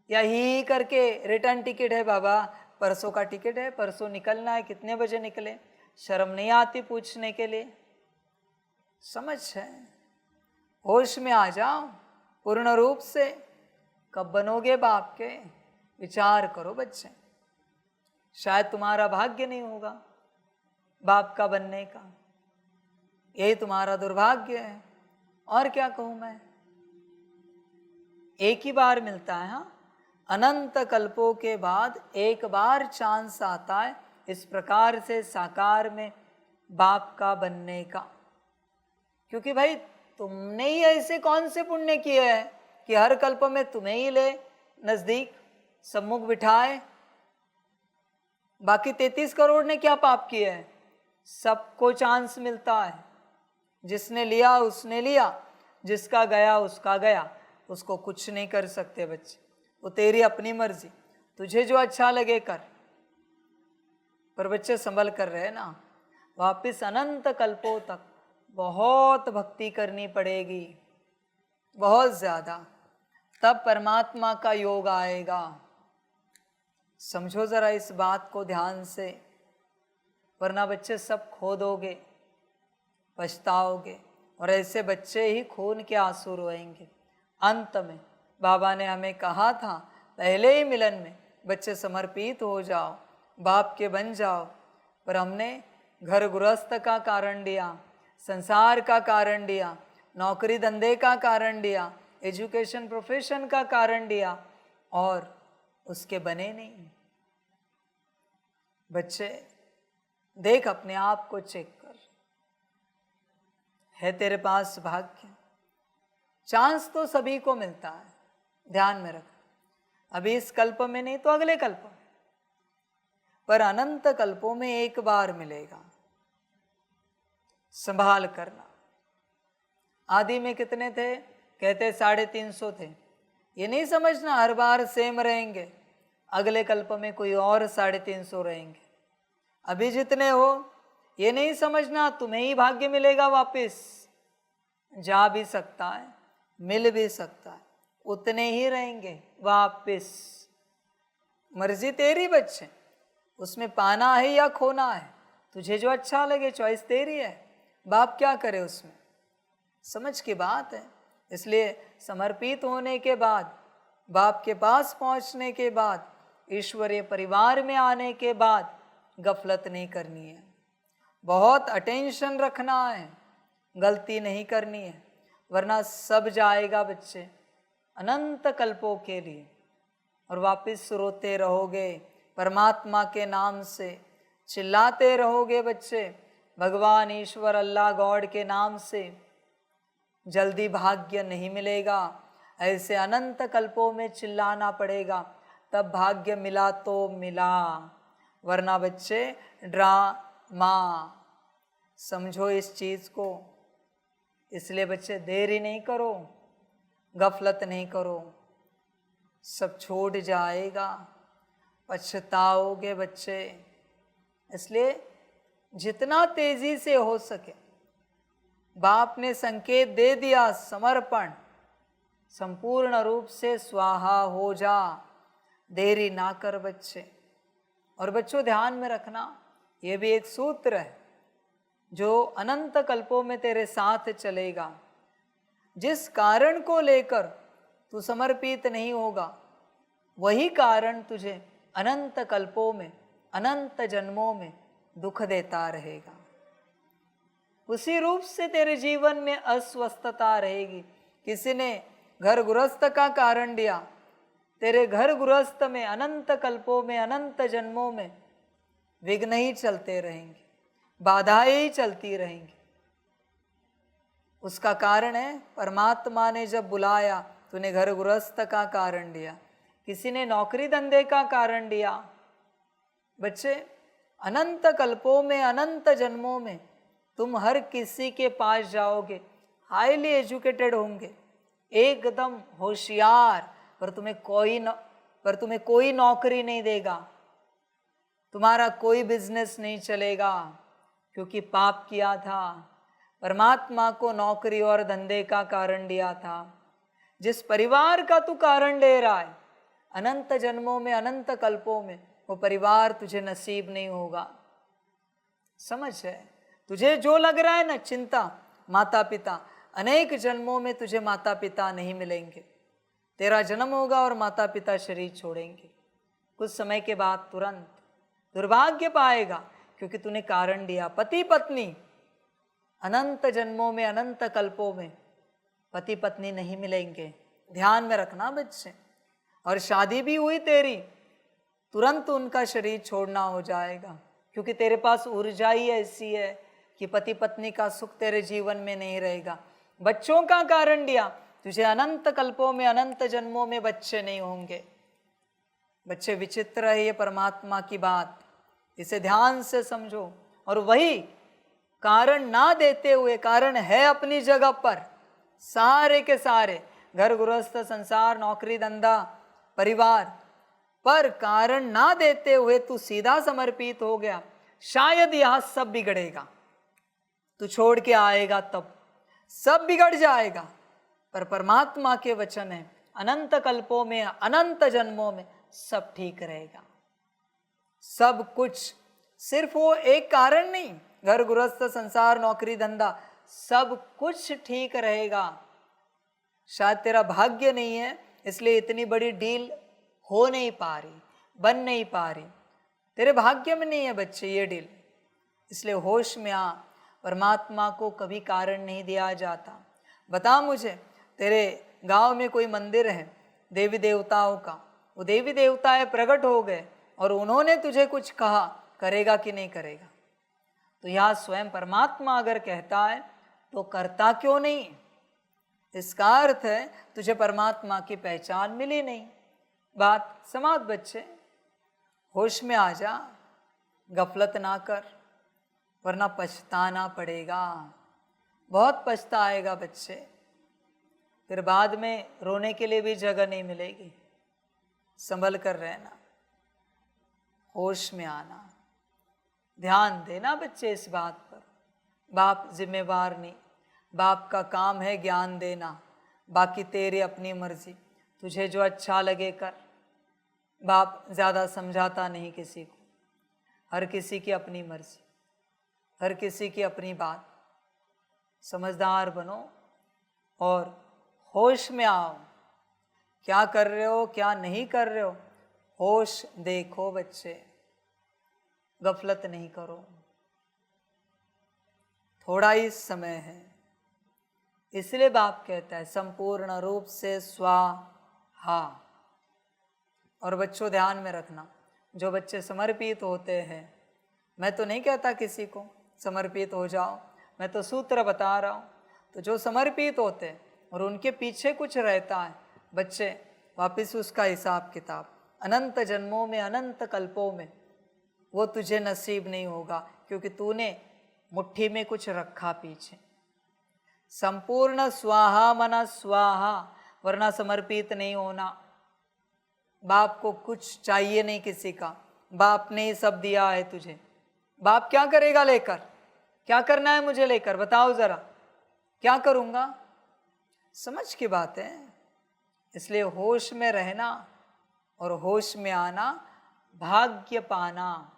या ही करके रिटर्न टिकट है बाबा, परसों का टिकट है, परसों निकलना है, कितने बजे निकले, शर्म नहीं आती पूछने के लिए। समझ है, होश में आ जाओ पूर्ण रूप से, कब बनोगे बाप के, विचार करो बच्चे। शायद तुम्हारा भाग्य नहीं होगा बाप का बनने का, यही तुम्हारा दुर्भाग्य है। और क्या कहूं मैं, एक ही बार मिलता है, हाँ, अनंत कल्पों के बाद एक बार चांस आता है इस प्रकार से साकार में बाप का बनने का। क्योंकि भाई तुमने ही ऐसे कौन से पुण्य किए हैं कि हर कल्प में तुम्हें ही ले नजदीक सम्मुख बिठाए। बाकी 33 करोड़ ने क्या पाप किए हैं, सबको चांस मिलता है, जिसने लिया उसने लिया, जिसका गया उसका गया, उसको कुछ नहीं कर सकते बच्चे, वो तेरी अपनी मर्जी, तुझे जो अच्छा लगे कर। पर बच्चे संभल कर रहे ना, वापिस अनंत कल्पों तक बहुत भक्ति करनी पड़ेगी, बहुत ज्यादा, तब परमात्मा का योग आएगा। समझो जरा इस बात को ध्यान से, वरना बच्चे सब खो दोगे, पछताओगे, और ऐसे बच्चे ही खून के आंसू रोएंगे। अंत में बाबा ने हमें कहा था पहले ही मिलन में, बच्चे समर्पित हो जाओ, बाप के बन जाओ, पर हमने घर गृहस्थ का कारण दिया, संसार का कारण दिया, नौकरी धंधे का कारण दिया, एजुकेशन प्रोफेशन का कारण दिया, और उसके बने नहीं। बच्चे देख अपने आप को चेक कर, है तेरे पास भाग्य, चांस तो सभी को मिलता है, ध्यान में रख, अभी इस कल्प में नहीं तो अगले कल्प में, पर अनंत कल्पों में एक बार मिलेगा। संभाल करना, आदि में कितने थे? कहते 350 थे। ये नहीं समझना हर बार सेम रहेंगे, अगले कल्प में कोई और 350 रहेंगे। अभी जितने हो ये नहीं समझना तुम्हें ही भाग्य मिलेगा वापस, जा भी सकता है, मिल भी सकता है, उतने ही रहेंगे वापस। मर्जी तेरी बच्चे, उसमें पाना है या खोना है, तुझे जो अच्छा लगे, चॉइस तेरी है, बाप क्या करे उसमें, समझ की बात है। इसलिए समर्पित होने के बाद, बाप के पास पहुंचने के बाद, ईश्वरीय परिवार में आने के बाद गफलत नहीं करनी है, बहुत अटेंशन रखना है, गलती नहीं करनी है, वरना सब जाएगा बच्चे अनंत कल्पों के लिए, और वापस रोते रहोगे परमात्मा के नाम से, चिल्लाते रहोगे बच्चे भगवान ईश्वर अल्लाह गॉड के नाम से। जल्दी भाग्य नहीं मिलेगा, ऐसे अनंत कल्पों में चिल्लाना पड़ेगा, तब भाग्य मिला तो मिला, वरना बच्चे ड्रामा। समझो इस चीज़ को। इसलिए बच्चे देरी नहीं करो, गफलत नहीं करो, सब छूट जाएगा, पछताओगे बच्चे। इसलिए जितना तेजी से हो सके, बाप ने संकेत दे दिया, समर्पण, संपूर्ण रूप से स्वाहा हो जा, देरी ना कर बच्चे। और बच्चों ध्यान में रखना, ये भी एक सूत्र है जो अनंत कल्पों में तेरे साथ चलेगा। जिस कारण को लेकर तू समर्पित नहीं होगा, वही कारण तुझे अनंत कल्पों में, अनंत जन्मों में दुख देता रहेगा। उसी रूप से तेरे जीवन में अस्वस्थता रहेगी। किसी ने घर गृहस्थ का कारण दिया, तेरे घर गृहस्थ में अनंत कल्पों में, अनंत जन्मों में विघ्न ही चलते रहेंगे, बाधाएं ही चलती रहेंगी। उसका कारण है परमात्मा ने जब बुलाया, तूने घर गृहस्थ का कारण दिया, किसी ने नौकरी धंधे का कारण दिया। बच्चे अनंत कल्पों में, अनंत जन्मों में तुम हर किसी के पास जाओगे, हाईली एजुकेटेड होंगे, एकदम होशियार, पर तुम्हें कोई नौकरी नहीं देगा, तुम्हारा कोई बिजनेस नहीं चलेगा, क्योंकि पाप किया था, परमात्मा को नौकरी और धंधे का कारण दिया था। जिस परिवार का तू कारण ले रहा है, अनंत जन्मों में, अनंत कल्पों में वो परिवार तुझे नसीब नहीं होगा। समझ है? तुझे जो लग रहा है ना चिंता, माता पिता, अनेक जन्मों में तुझे माता पिता नहीं मिलेंगे। तेरा जन्म होगा और माता पिता शरीर छोड़ेंगे, कुछ समय के बाद तुरंत दुर्भाग्य पाएगा, क्योंकि तूने कारण दिया। पति पत्नी अनंत जन्मों में, अनंत कल्पों में पति पत्नी नहीं मिलेंगे, ध्यान में रखना बच्चे। और शादी भी हुई तेरी, तुरंत उनका शरीर छोड़ना हो जाएगा, क्योंकि तेरे पास ऊर्जा ही ऐसी है कि पति पत्नी का सुख तेरे जीवन में नहीं रहेगा। बच्चों का कारण दिया, तुझे अनंत कल्पों में, अनंत जन्मों में बच्चे नहीं होंगे। बच्चे विचित्र है ये परमात्मा की बात, इसे ध्यान से समझो। और वही कारण ना देते हुए, कारण है अपनी जगह पर, सारे के सारे घर गृहस्थ, संसार, नौकरी धंधा, परिवार, पर कारण ना देते हुए तू सीधा समर्पित हो गया, शायद यह सब बिगड़ेगा। तू छोड़ के आएगा तब सब बिगड़ जाएगा, पर परमात्मा के वचन है अनंत कल्पों में, अनंत जन्मों में सब ठीक रहेगा। सब कुछ, सिर्फ वो एक कारण नहीं, घर गृहस्थ, संसार, नौकरी धंधा, सब कुछ ठीक रहेगा। शायद तेरा भाग्य नहीं है, इसलिए इतनी बड़ी डील हो नहीं पा रही, बन नहीं पा रही। तेरे भाग्य में नहीं है बच्चे ये डील, इसलिए होश में आ। परमात्मा को कभी कारण नहीं दिया जाता। बता मुझे, तेरे गांव में कोई मंदिर है देवी देवताओं का, वो देवी देवताएं प्रकट हो गए और उन्होंने तुझे कुछ कहा, करेगा कि नहीं करेगा? तो यहाँ स्वयं परमात्मा अगर कहता है तो करता क्यों नहीं? इसका अर्थ है तुझे परमात्मा की पहचान मिली नहीं। बात समाज बच्चे, होश में आ जा, गफलत ना कर, वरना पछताना पड़ेगा। बहुत पछताएगा बच्चे, फिर बाद में रोने के लिए भी जगह नहीं मिलेगी। संभल कर रहना, होश में आना, ध्यान देना बच्चे इस बात पर। बाप जिम्मेवार नहीं, बाप का काम है ज्ञान देना, बाकी तेरी अपनी मर्जी, तुझे जो अच्छा लगे कर। बाप ज़्यादा समझाता नहीं किसी को, हर किसी की अपनी मर्जी, हर किसी की अपनी बात। समझदार बनो और होश में आओ। क्या कर रहे हो क्या नहीं कर रहे हो, होश देखो बच्चे, गफलत नहीं करो। थोड़ा ही समय है, इसलिए बाप कहता है संपूर्ण रूप से स्वाहा। और बच्चों ध्यान में रखना, जो बच्चे समर्पित होते हैं, मैं तो नहीं कहता किसी को समर्पित हो जाओ, मैं तो सूत्र बता रहा हूँ। तो जो समर्पित होते हैं और उनके पीछे कुछ रहता है, बच्चे वापस उसका हिसाब किताब अनंत जन्मों में, अनंत कल्पों में वो तुझे नसीब नहीं होगा, क्योंकि तूने मुट्ठी में कुछ रखा पीछे। संपूर्ण स्वाहा मना स्वाहा, वरना समर्पित नहीं होना। बाप को कुछ चाहिए नहीं किसी का, बाप ने ही सब दिया है तुझे। बाप क्या करेगा लेकर, क्या करना है मुझे लेकर, बताओ जरा, क्या करूँगा? समझ की बात है। इसलिए होश में रहना और होश में आना, भाग्य पाना,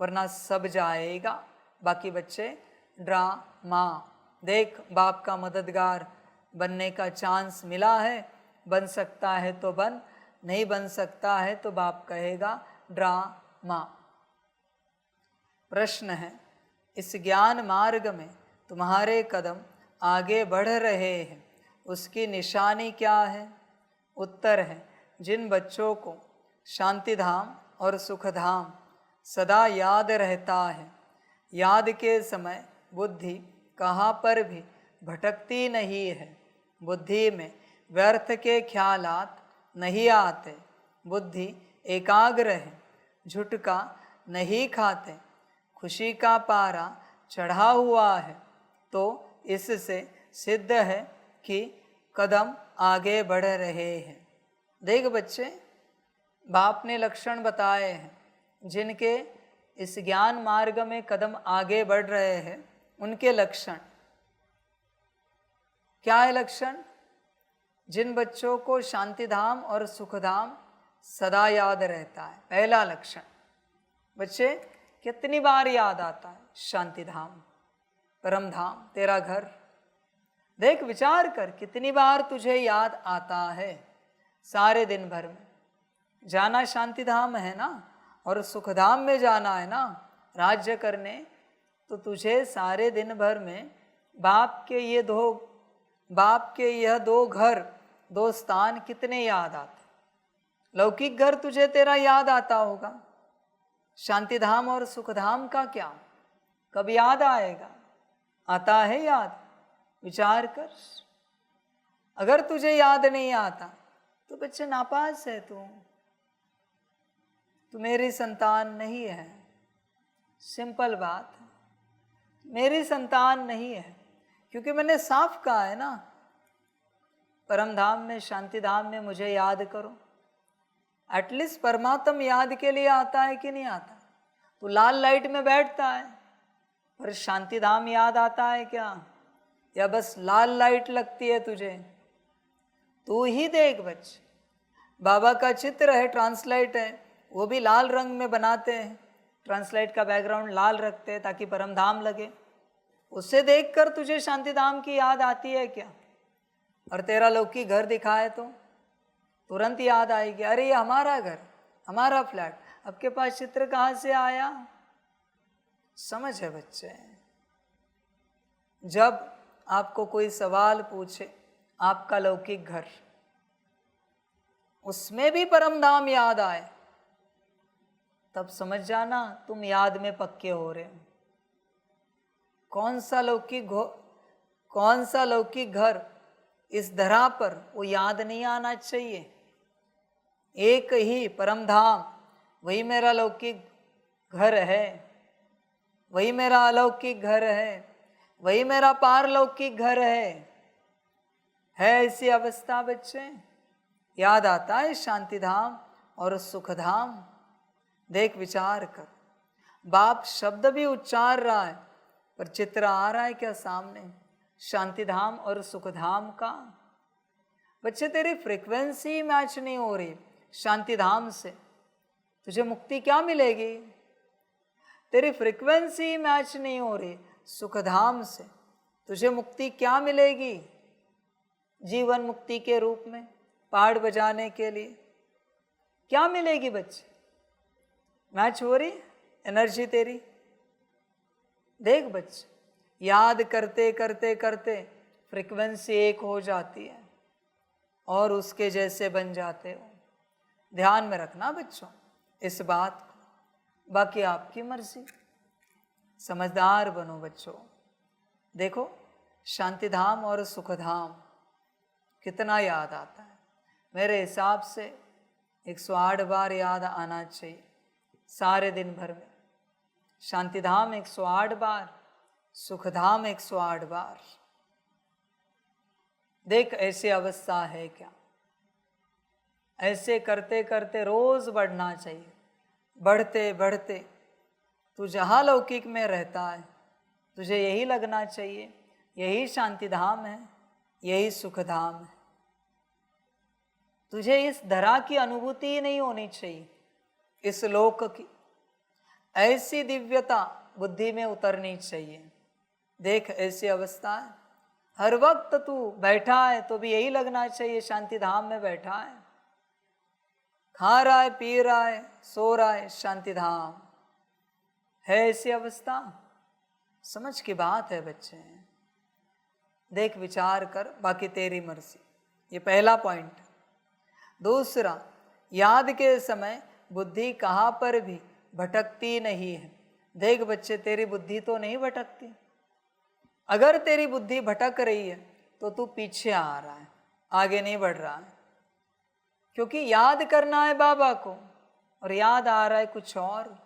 वरना सब जाएगा। बाकी बच्चे ड्रामा देख, बाप का मददगार बनने का चांस मिला है, बन सकता है तो बन, नहीं बन सकता है तो बाप कहेगा ड्रामा। प्रश्न है, इस ज्ञान मार्ग में तुम्हारे कदम आगे बढ़ रहे हैं, उसकी निशानी क्या है? उत्तर है, जिन बच्चों को शांतिधाम और सुखधाम सदा याद रहता है, याद के समय बुद्धि कहाँ पर भी भटकती नहीं है, बुद्धि में व्यर्थ के ख्यालात नहीं आते, बुद्धि एकाग्र है, झुटका नहीं खाते, खुशी का पारा चढ़ा हुआ है। तो इससे सिद्ध है कि कदम आगे बढ़ रहे हैं। देख बच्चे, बाप ने लक्षण बताए हैं, जिनके इस ज्ञान मार्ग में कदम आगे बढ़ रहे हैं, उनके लक्षण क्या है? लक्षण, जिन बच्चों को शांतिधाम और सुखधाम सदा याद रहता है। पहला लक्षण, बच्चे कितनी बार याद आता है शांतिधाम, परम धाम, तेरा घर? देख, विचार कर, कितनी बार तुझे याद आता है सारे दिन भर में। जाना शांतिधाम है ना, और सुखधाम में जाना है ना राज्य करने, तो तुझे सारे दिन भर में बाप के यह दो घर, दो स्थान कितने याद आते? लौकिक घर तुझे तेरा याद आता होगा, शांतिधाम और सुखधाम का क्या, कब याद आएगा? आता है याद? विचार कर। अगर तुझे याद नहीं आता तो बच्चे नापास है, तू मेरी संतान नहीं है। सिंपल बात है, मेरी संतान नहीं है, क्योंकि मैंने साफ कहा है ना, परम धाम में, शांतिधाम में मुझे याद करो। एटलीस्ट परमात्म याद के लिए आता है कि नहीं आता? तू लाल लाइट में बैठता है, पर शांतिधाम याद आता है क्या? या बस लाल लाइट लगती है तुझे? तू ही देख बच्चे, बाबा का चित्र है, ट्रांसलाइट है, वो भी लाल रंग में बनाते हैं, ट्रांसलाइट का बैकग्राउंड लाल रखते हैं ताकि परम धाम लगे। उससे देखकर तुझे शांतिधाम की याद आती है क्या? और तेरा लौकिक घर दिखाए तो तुरंत याद आएगी, अरे ये हमारा घर, हमारा फ्लैट, आपके पास चित्र कहाँ से आया? समझ है बच्चे? जब आपको कोई सवाल पूछे, आपका लौकिक घर, उसमें भी परम धाम याद आए, तब समझ जाना तुम याद में पक्के हो रहे हो। कौन सा लौकिक घर इस धरा पर वो याद नहीं आना चाहिए? एक ही परम धाम, वही मेरा लौकिक घर है, वही मेरा अलौकिक घर है, वही मेरा पारलौकिक घर है ऐसी अवस्था बच्चे। याद आता है शांति धाम और सुख धाम। देख विचार कर, बाप शब्द भी उच्चार रहा है पर चित्र आ रहा है क्या सामने, शांति धाम और सुख धाम का। बच्चे तेरी फ्रीक्वेंसी मैच नहीं हो रही शांति धाम से, तुझे मुक्ति क्या मिलेगी। तेरी फ्रीक्वेंसी मैच नहीं हो रही सुख धाम से, तुझे मुक्ति क्या मिलेगी। जीवन मुक्ति के रूप में पहाड़ बजाने के लिए क्या मिलेगी बच्चे। मैच हो रही एनर्जी तेरी। देख बच्चे, याद करते करते करते फ्रीक्वेंसी एक हो जाती है और उसके जैसे बन जाते हो। ध्यान में रखना बच्चों इस बात को, बाकी आपकी मर्जी। समझदार बनो बच्चों। देखो शांति धाम और सुख धाम कितना याद आता है। मेरे हिसाब से 108 बार याद आना चाहिए सारे दिन भर में। शांति धाम 108 बार, सुख धाम 108 बार। देख ऐसी अवस्था है क्या। ऐसे करते करते रोज बढ़ना चाहिए। बढ़ते बढ़ते तू जहाँ लौकिक में रहता है तुझे यही लगना चाहिए यही शांति धाम है, यही सुख धाम है। तुझे इस धरा की अनुभूति ही नहीं होनी चाहिए, इस लोक की। ऐसी दिव्यता बुद्धि में उतरनी चाहिए। देख ऐसी अवस्था है, हर वक्त तू बैठा है तो भी यही लगना चाहिए शांति धाम में बैठा है। खा रहा है, पी रहा है, सो रहा है, शांति धाम है। ऐसी अवस्था समझ की बात है बच्चे। देख विचार कर, बाकी तेरी मर्जी। ये पहला पॉइंट। दूसरा, याद के समय बुद्धि कहाँ पर भी भटकती नहीं है। देख बच्चे, तेरी बुद्धि तो नहीं भटकती। अगर तेरी बुद्धि भटक रही है तो तू पीछे आ रहा है, आगे नहीं बढ़ रहा है। क्योंकि याद करना है बाबा को और याद आ रहा है कुछ और।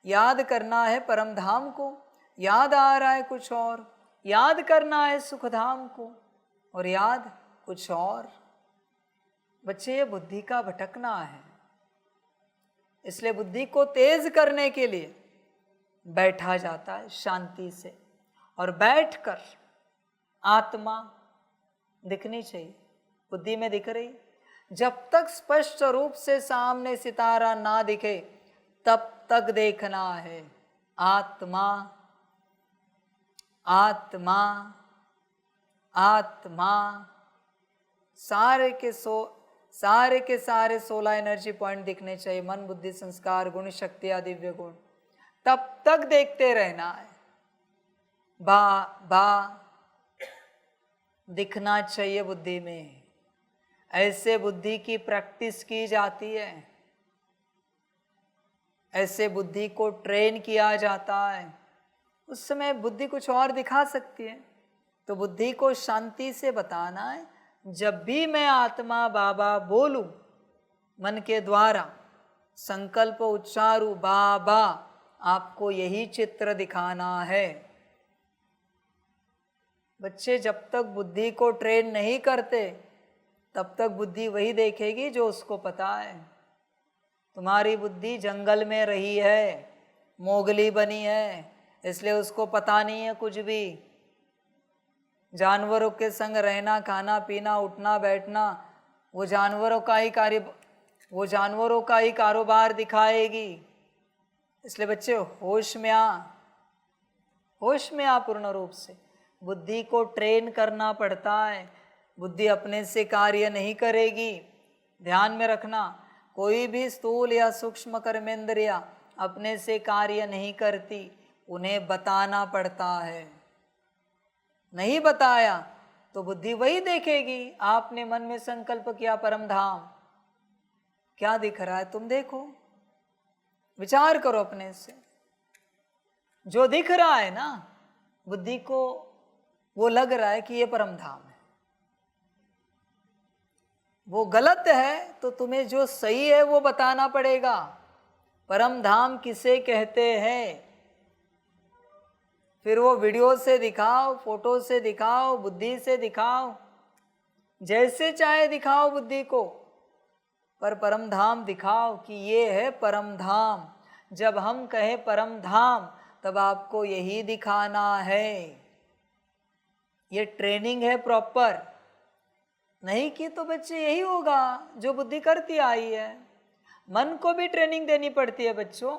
याद करना है परम धाम को, याद आ रहा है कुछ और। याद करना है सुख धाम को और याद कुछ और। बच्चे, ये बुद्धि का भटकना है। इसलिए बुद्धि को तेज करने के लिए बैठा जाता है शांति से, और बैठकर आत्मा दिखनी चाहिए। बुद्धि में दिख रही, जब तक स्पष्ट रूप से सामने सितारा ना दिखे तब तक देखना है आत्मा आत्मा आत्मा। सारे के सारे 16 एनर्जी पॉइंट दिखने चाहिए। मन, बुद्धि, संस्कार, गुण, शक्ति आदि दिव्य गुण। तब तक देखते रहना है। बा दिखना चाहिए बुद्धि में। ऐसे बुद्धि की प्रैक्टिस की जाती है, ऐसे बुद्धि को ट्रेन किया जाता है। उस समय बुद्धि कुछ और दिखा सकती है, तो बुद्धि को शांति से बताना है। जब भी मैं आत्मा बाबा बोलूं, मन के द्वारा संकल्प उच्चारू बाबा, आपको यही चित्र दिखाना है। बच्चे, जब तक बुद्धि को ट्रेन नहीं करते तब तक बुद्धि वही देखेगी जो उसको पता है। तुम्हारी बुद्धि जंगल में रही है, मोगली बनी है, इसलिए उसको पता नहीं है कुछ भी। जानवरों के संग रहना, खाना पीना, उठना बैठना, वो जानवरों का ही कारोबार दिखाएगी। इसलिए बच्चे, होश में आ पूर्ण रूप से। बुद्धि को ट्रेन करना पड़ता है। बुद्धि अपने से कार्य नहीं करेगी। ध्यान में रखना, कोई भी स्थूल या सूक्ष्म कर्मेंद्रियां अपने से कार्य नहीं करती, उन्हें बताना पड़ता है। नहीं बताया तो बुद्धि वही देखेगी। आपने मन में संकल्प किया परम धाम, क्या दिख रहा है तुम देखो, विचार करो अपने से। जो दिख रहा है ना, बुद्धि को वो लग रहा है कि ये परम धाम है। वो गलत है तो तुम्हें जो सही है वो बताना पड़ेगा। परम धाम किसे कहते हैं, फिर वो वीडियो से दिखाओ, फोटो से दिखाओ, बुद्धि से दिखाओ, जैसे चाहे दिखाओ बुद्धि को, पर परम धाम दिखाओ कि ये है परम धाम। जब हम कहें परम धाम तब आपको यही दिखाना है। ये ट्रेनिंग है प्रॉपर। नहीं की तो बच्चे यही होगा जो बुद्धि करती आई है। मन को भी ट्रेनिंग देनी पड़ती है बच्चों।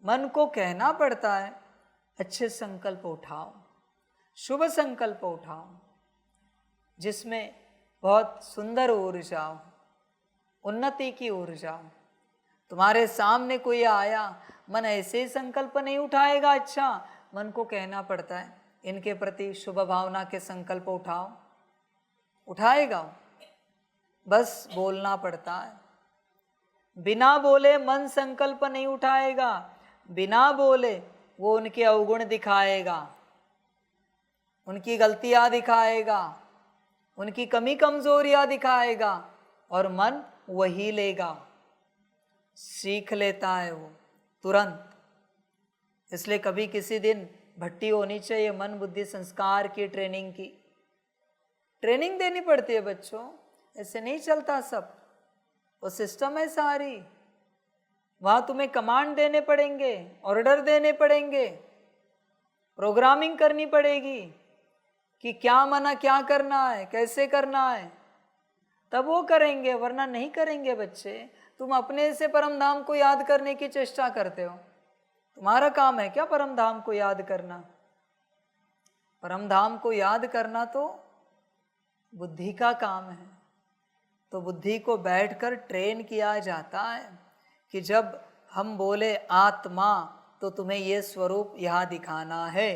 मन को कहना पड़ता है अच्छे संकल्प उठाओ, शुभ संकल्प उठाओ, जिसमें बहुत सुंदर ऊर्जा हो, उन्नति की ऊर्जा हो। तुम्हारे सामने कोई आया, मन ऐसे ही संकल्प नहीं उठाएगा। अच्छा, मन को कहना पड़ता है इनके प्रति शुभ भावना के संकल्प उठाओ, उठाएगा। बस बोलना पड़ता है। बिना बोले मन संकल्प नहीं उठाएगा। बिना बोले वो उनके अवगुण दिखाएगा, उनकी गलतियां दिखाएगा, उनकी कमी कमजोरियां दिखाएगा, और मन वही लेगा, सीख लेता है वो तुरंत। इसलिए कभी किसी दिन भट्टी होनी चाहिए मन बुद्धि संस्कार की ट्रेनिंग की। ट्रेनिंग देनी पड़ती है बच्चों, ऐसे नहीं चलता सब। वो सिस्टम है सारी। वहां तुम्हें कमांड देने पड़ेंगे, ऑर्डर देने पड़ेंगे, प्रोग्रामिंग करनी पड़ेगी कि क्या मना क्या करना है, कैसे करना है, तब वो करेंगे, वरना नहीं करेंगे बच्चे। तुम अपने से परम धाम को याद करने की चेष्टा करते हो। तुम्हारा काम है क्या परम धाम को याद करना? परम धाम को याद करना तो बुद्धि का काम है। तो बुद्धि को बैठकर ट्रेन किया जाता है कि जब हम बोले आत्मा तो तुम्हें ये स्वरूप यहाँ दिखाना है,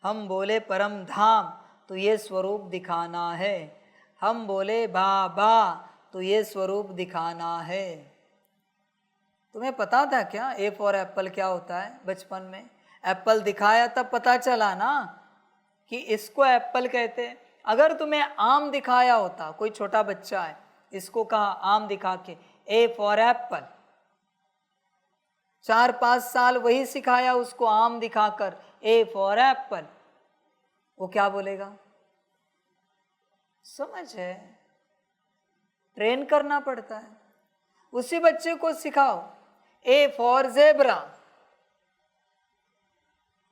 हम बोले परम धाम तो ये स्वरूप दिखाना है, हम बोले बाबा तो ये स्वरूप दिखाना है। तुम्हें पता था क्या ए फॉर एप्पल क्या होता है? बचपन में एप्पल दिखाया तब पता चला ना कि इसको एप्पल कहते। अगर तुम्हें आम दिखाया होता, कोई छोटा बच्चा है, इसको कहा आम दिखा के ए फॉर एप्पल, 4-5 साल वही सिखाया उसको आम दिखाकर ए फॉर एप्पल, वो क्या बोलेगा? समझ है? ट्रेन करना पड़ता है। उसी बच्चे को सिखाओ ए फॉर ज़ेब्रा,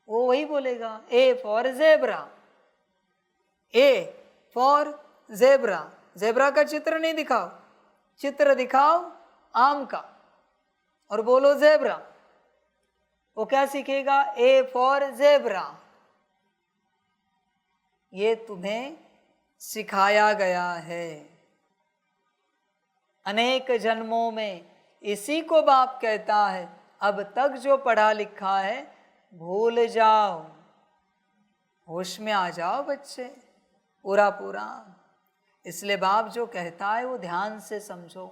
वो वही बोलेगा A for zebra, A for zebra. Zebra का चित्र नहीं दिखाओ, चित्र दिखाओ आम का और बोलो ज़ेब्रा। वो क्या सीखेगा? A for zebra. ये तुम्हें सिखाया गया है। अनेक जन्मों में इसी को बाप कहता है अब तक जो पढ़ा लिखा है भूल जाओ, होश में आ जाओ बच्चे पूरा पूरा। इसलिए बाप जो कहता है वो ध्यान से समझो।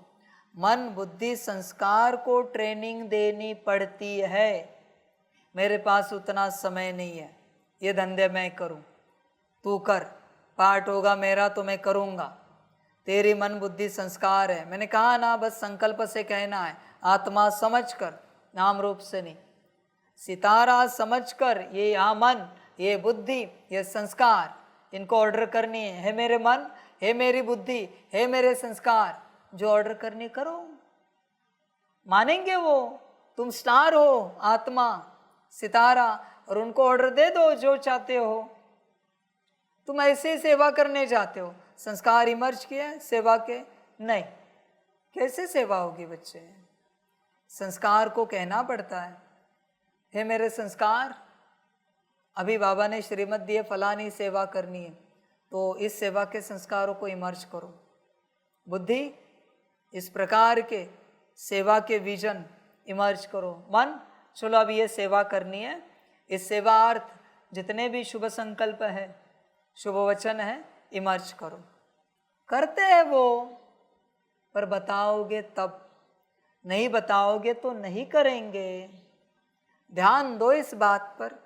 मन बुद्धि संस्कार को ट्रेनिंग देनी पड़ती है। मेरे पास उतना समय नहीं है, ये धंधे मैं करूं, तू कर, पाठ होगा मेरा तो मैं करूंगा, तेरी मन बुद्धि संस्कार है। मैंने कहा ना, बस संकल्प से कहना है, आत्मा समझकर, नाम रूप से नहीं। सितारा समझकर ये यहाँ मन, ये बुद्धि, ये संस्कार, इनको ऑर्डर करनी है। हे मेरे मन, हे मेरी बुद्धि, हे मेरे संस्कार, जो ऑर्डर करनी करो। मानेंगे वो। तुम स्टार हो, आत्मा सितारा, और उनको ऑर्डर दे दो जो चाहते हो। तुम ऐसे सेवा करने जाते हो, संस्कार इमर्ज किए सेवा के नहीं, कैसे सेवा होगी बच्चे? संस्कार को कहना पड़ता है हे मेरे संस्कार, अभी बाबा ने श्रीमत दिए फलानी सेवा करनी है, तो इस सेवा के संस्कारों को इमर्ज करो। बुद्धि, इस प्रकार के सेवा के विजन इमर्ज करो। मन, चलो अभी ये सेवा करनी है, इस सेवार्थ जितने भी शुभ संकल्प है, शुभ वचन है, इमर्ज करो। करते हैं वो, पर बताओगे तब, नहीं बताओगे तो नहीं करेंगे। ध्यान दो इस बात पर।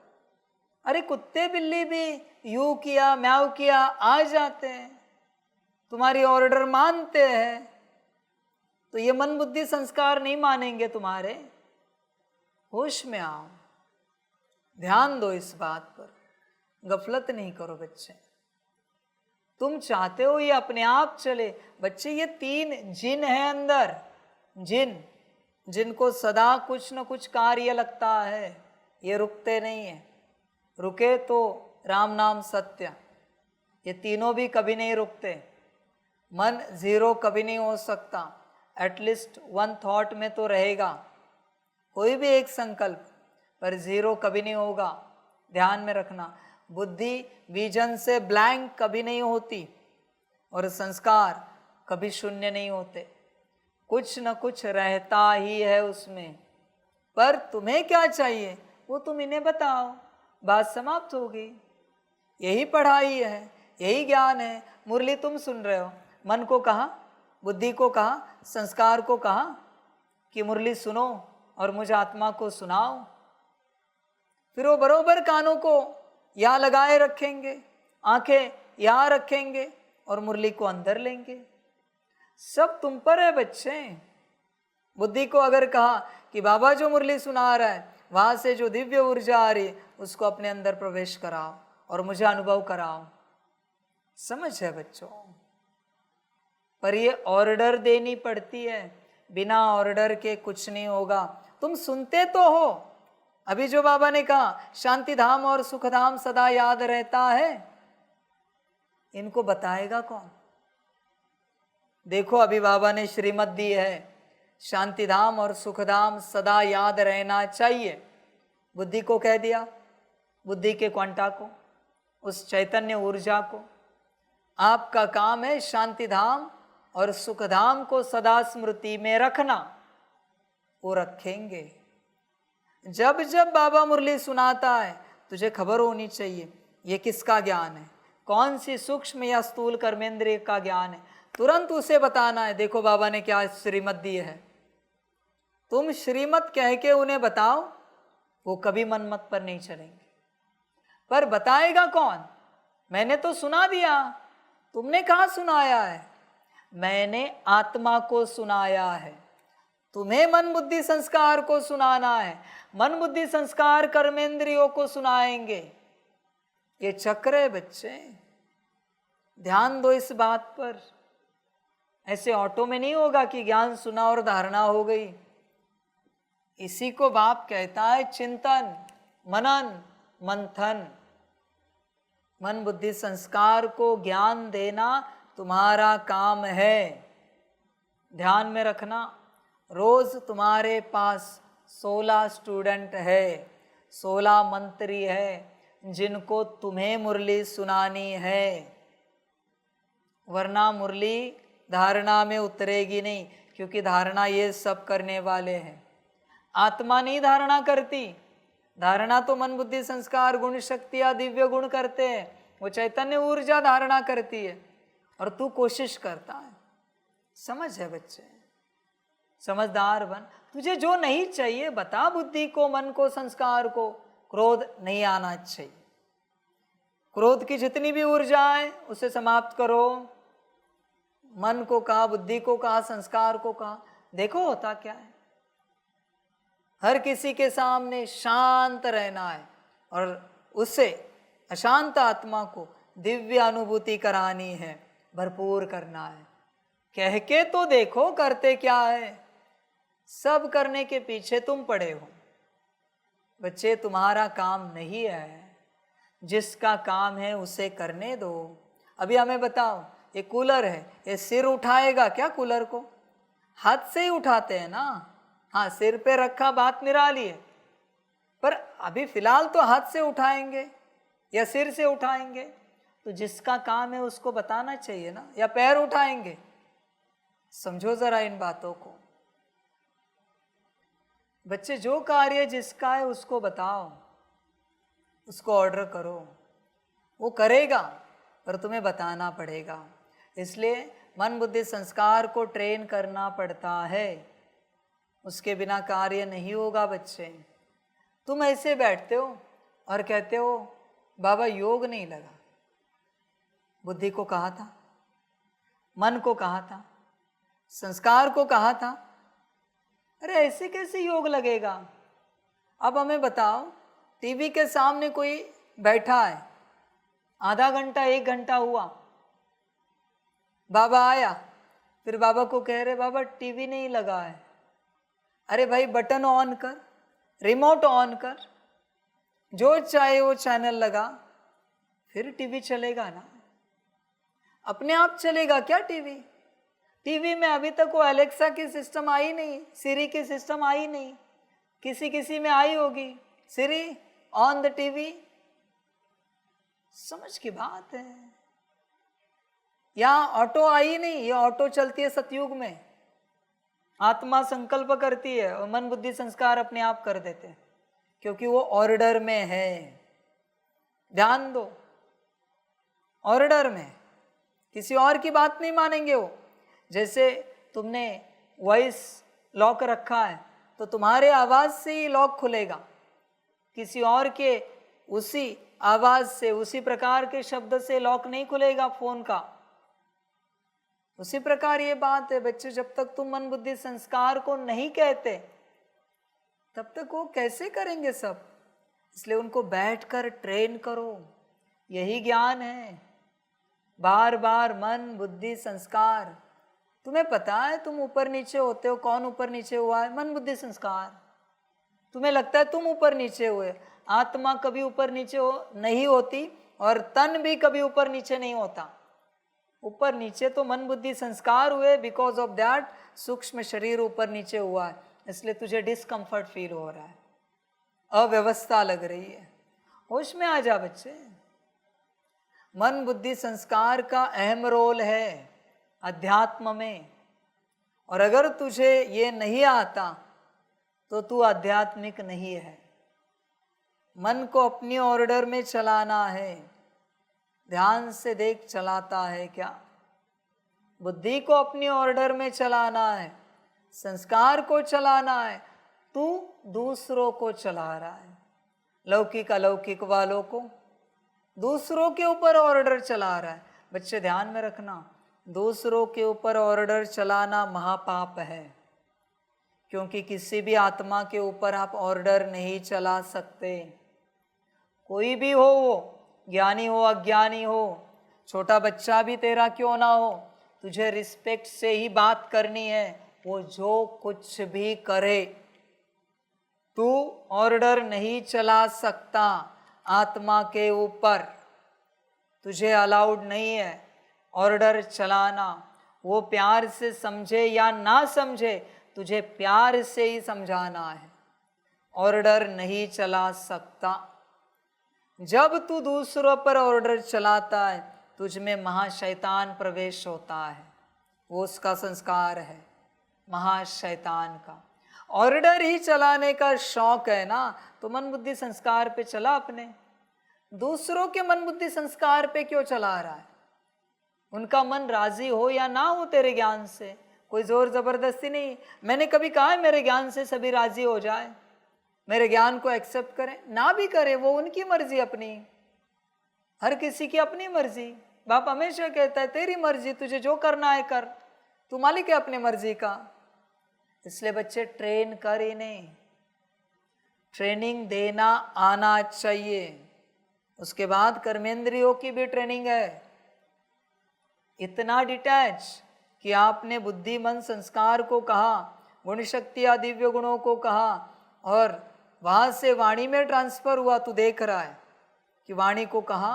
अरे कुत्ते बिल्ली भी यू किया म्याऊ किया आ जाते हैं, तुम्हारी ऑर्डर मानते हैं, तो ये मन बुद्धि संस्कार नहीं मानेंगे तुम्हारे। होश में आओ, ध्यान दो इस बात पर, गफलत नहीं करो बच्चे। तुम चाहते हो ये अपने आप चले। बच्चे ये 3 जिन है अंदर, जिन, जिनको सदा कुछ न कुछ कार्य लगता है, ये रुकते नहीं है। रुके तो राम नाम सत्य, ये तीनों भी कभी नहीं रुकते। मन 0 कभी नहीं हो सकता, एटलीस्ट 1 थॉट में तो रहेगा, कोई भी एक संकल्प, पर 0 कभी नहीं होगा। ध्यान में रखना, बुद्धि विजन से ब्लैंक कभी नहीं होती और संस्कार कभी शून्य नहीं होते, कुछ न कुछ रहता ही है उसमें। पर तुम्हें क्या चाहिए वो तुम इन्हें बताओ, बात समाप्त हो गई। यही पढ़ाई है, यही ज्ञान है। मुरली तुम सुन रहे हो, मन को कहा, बुद्धि को कहा, संस्कार को कहा कि मुरली सुनो और मुझे आत्मा को सुनाओ। फिर वो बरोबर कानों को यहाँ लगाए रखेंगे, आंखें यहाँ रखेंगे और मुरली को अंदर लेंगे। सब तुम पर है बच्चे। बुद्धि को अगर कहा कि बाबा जो मुरली सुना रहा है वहां से जो दिव्य ऊर्जा आ रही है उसको अपने अंदर प्रवेश कराओ और मुझे अनुभव कराओ। समझ है बच्चों? पर ये ऑर्डर देनी पड़ती है, बिना ऑर्डर के कुछ नहीं होगा। तुम सुनते तो हो, अभी जो बाबा ने कहा शांति धाम और सुख धाम सदा याद रहता है, इनको बताएगा कौन? देखो अभी बाबा ने श्रीमत दी है, शांति धाम और सुख धाम सदा याद रहना चाहिए। बुद्धि को कह दिया, बुद्धि के क्वांटा को, उस चैतन्य ऊर्जा को, आपका काम है शांति धाम और सुख धाम को सदा स्मृति में रखना। वो रखेंगे। जब जब बाबा मुरली सुनाता है तुझे खबर होनी चाहिए ये किसका ज्ञान है, कौन सी सूक्ष्म या स्थूल कर्मेंद्रिय का ज्ञान है। तुरंत उसे बताना है, देखो बाबा ने क्या श्रीमत दी है। तुम श्रीमत कह के उन्हें बताओ, वो कभी मनमत पर नहीं चलेंगे। पर बताएगा कौन? मैंने तो सुना दिया। तुमने कहाँ सुनाया है? मैंने आत्मा को सुनाया है। तुम्हें मन बुद्धि संस्कार को सुनाना है। मन बुद्धि संस्कार कर्मेंद्रियों को सुनाएंगे। ये चक्र है बच्चे, ध्यान दो इस बात पर। ऐसे ऑटो में नहीं होगा कि ज्ञान सुना और धारणा हो गई। इसी को बाप कहता है चिंतन, मनन, मंथन। मन बुद्धि संस्कार को ज्ञान देना तुम्हारा काम है। ध्यान में रखना, रोज तुम्हारे पास 16 स्टूडेंट है, 16 मंत्री है जिनको तुम्हें मुरली सुनानी है, वरना मुरली धारणा में उतरेगी नहीं, क्योंकि धारणा ये सब करने वाले हैं। आत्मा नहीं धारणा करती, धारणा तो मन बुद्धि संस्कार गुण शक्तियाँ दिव्य गुण करते हैं, वो चैतन्य ऊर्जा धारणा करती है और तू कोशिश करता है। समझ है बच्चे? समझदार बन। तुझे जो नहीं चाहिए बता बुद्धि को, मन को, संस्कार को। क्रोध नहीं आना चाहिए। क्रोध की जितनी भी ऊर्जा है उसे समाप्त करो। मन को कहा, बुद्धि को कहा, संस्कार को कहा। देखो होता क्या है। हर किसी के सामने शांत रहना है और उससे अशांत आत्मा को दिव्य अनुभूति करानी है, भरपूर करना है। कह के तो देखो करते क्या है। सब करने के पीछे तुम पड़े हो। बच्चे तुम्हारा काम नहीं है, जिसका काम है उसे करने दो। अभी हमें बताओ, ये कूलर है, ये सिर उठाएगा क्या कूलर को? हाथ से ही उठाते हैं ना। हाँ, सिर पे रखा, बात निराली है, पर अभी फिलहाल तो हाथ से उठाएंगे या सिर से उठाएंगे। तो जिसका काम है उसको बताना चाहिए ना, या पैर उठाएंगे। समझो जरा इन बातों को बच्चे। जो कार्य जिसका है उसको बताओ, उसको ऑर्डर करो, वो करेगा, पर तुम्हें बताना पड़ेगा। इसलिए मन बुद्धि संस्कार को ट्रेन करना पड़ता है, उसके बिना कार्य नहीं होगा बच्चे। तुम ऐसे बैठते हो और कहते हो बाबा योग नहीं लगा। बुद्धि को कहा था, मन को कहा था, संस्कार को कहा था। अरे ऐसे कैसे योग लगेगा? अब हमें बताओ, टीवी के सामने कोई बैठा है, आधा घंटा 1 घंटा हुआ, बाबा आया, फिर बाबा को कह रहे बाबा टीवी नहीं लगा है। अरे भाई बटन ऑन कर, रिमोट ऑन कर, जो चाहे वो चैनल लगा, फिर टीवी चलेगा ना। अपने आप चलेगा क्या टीवी? टीवी में अभी तक वो एलेक्सा की सिस्टम आई नहीं, सिरी की सिस्टम आई नहीं, किसी किसी में आई होगी, सिरी ऑन द टीवी। समझ की बात है। यहाँ ऑटो आई नहीं, ये ऑटो चलती है सतयुग में। आत्मा संकल्प करती है और मन बुद्धि संस्कार अपने आप कर देते हैं, क्योंकि वो ऑर्डर में है। ध्यान दो, ऑर्डर में, किसी और की बात नहीं मानेंगे वो। जैसे तुमने वॉइस लॉक रखा है तो तुम्हारे आवाज से ही लॉक खुलेगा, किसी और के उसी आवाज से, उसी प्रकार के शब्द से लॉक नहीं खुलेगा फोन का। उसी प्रकार ये बात है बच्चे, जब तक तुम मन बुद्धि संस्कार को नहीं कहते तब तक वो कैसे करेंगे सब। इसलिए उनको बैठकर ट्रेन करो, यही ज्ञान है। बार बार मन बुद्धि संस्कार। तुम्हें पता है तुम ऊपर नीचे होते हो, कौन ऊपर नीचे हुआ है? मन बुद्धि संस्कार। तुम्हें लगता है तुम ऊपर नीचे हुए, आत्मा कभी ऊपर नीचे नहीं होती और तन भी कभी ऊपर नीचे नहीं होता। ऊपर नीचे तो मन बुद्धि संस्कार हुए, बिकॉज ऑफ दैट सूक्ष्म शरीर ऊपर नीचे हुआ है, इसलिए तुझे डिस्कम्फर्ट फील हो रहा है, अव्यवस्था लग रही है। होश में आ जा बच्चे। मन बुद्धि संस्कार का अहम रोल है अध्यात्म में, और अगर तुझे ये नहीं आता तो तू आध्यात्मिक नहीं है। मन को अपनी ऑर्डर में चलाना है। ध्यान से देख, चलाता है क्या? बुद्धि को अपनी ऑर्डर में चलाना है, संस्कार को चलाना है। तू दूसरों को चला रहा है, लौकिक अलौकिक वालों को, दूसरों के ऊपर ऑर्डर चला रहा है। बच्चे ध्यान में रखना, दूसरों के ऊपर ऑर्डर चलाना महापाप है, क्योंकि किसी भी आत्मा के ऊपर आप ऑर्डर नहीं चला सकते। कोई भी हो, वो ज्ञानी हो अज्ञानी हो, छोटा बच्चा भी तेरा क्यों ना हो, तुझे रिस्पेक्ट से ही बात करनी है। वो जो कुछ भी करे, तू ऑर्डर नहीं चला सकता आत्मा के ऊपर, तुझे अलाउड नहीं है ऑर्डर चलाना। वो प्यार से समझे या ना समझे, तुझे प्यार से ही समझाना है, ऑर्डर नहीं चला सकता। जब तू दूसरों पर ऑर्डर चलाता है, तुझ में महाशैतान प्रवेश होता है। वो उसका संस्कार है महाशैतान का। ऑर्डर ही चलाने का शौक है ना, तो मन बुद्धि संस्कार पे चला अपने। दूसरों के मन बुद्धि संस्कार पे क्यों चला रहा है? उनका मन राजी हो या ना हो तेरे ज्ञान से, कोई जोर जबरदस्ती नहीं। मैंने कभी कहा है मेरे ज्ञान से सभी राजी हो जाए, मेरे ज्ञान को एक्सेप्ट करें? ना भी करें, वो उनकी मर्जी अपनी, हर किसी की अपनी मर्जी। बाप हमेशा कहता है तेरी मर्जी, तुझे जो करना है कर, तू मालिक है अपनी मर्जी का। इसलिए बच्चे ट्रेन कर इन्हें, ट्रेनिंग देना आना चाहिए। उसके बाद कर्मेंद्रियों की भी ट्रेनिंग है। इतना डिटैच कि आपने बुद्धि मन संस्कार को कहा, गुण शक्ति या दिव्य गुणों को कहा, और वहाँ से वाणी में ट्रांसफर हुआ। तू देख रहा है कि वाणी को कहा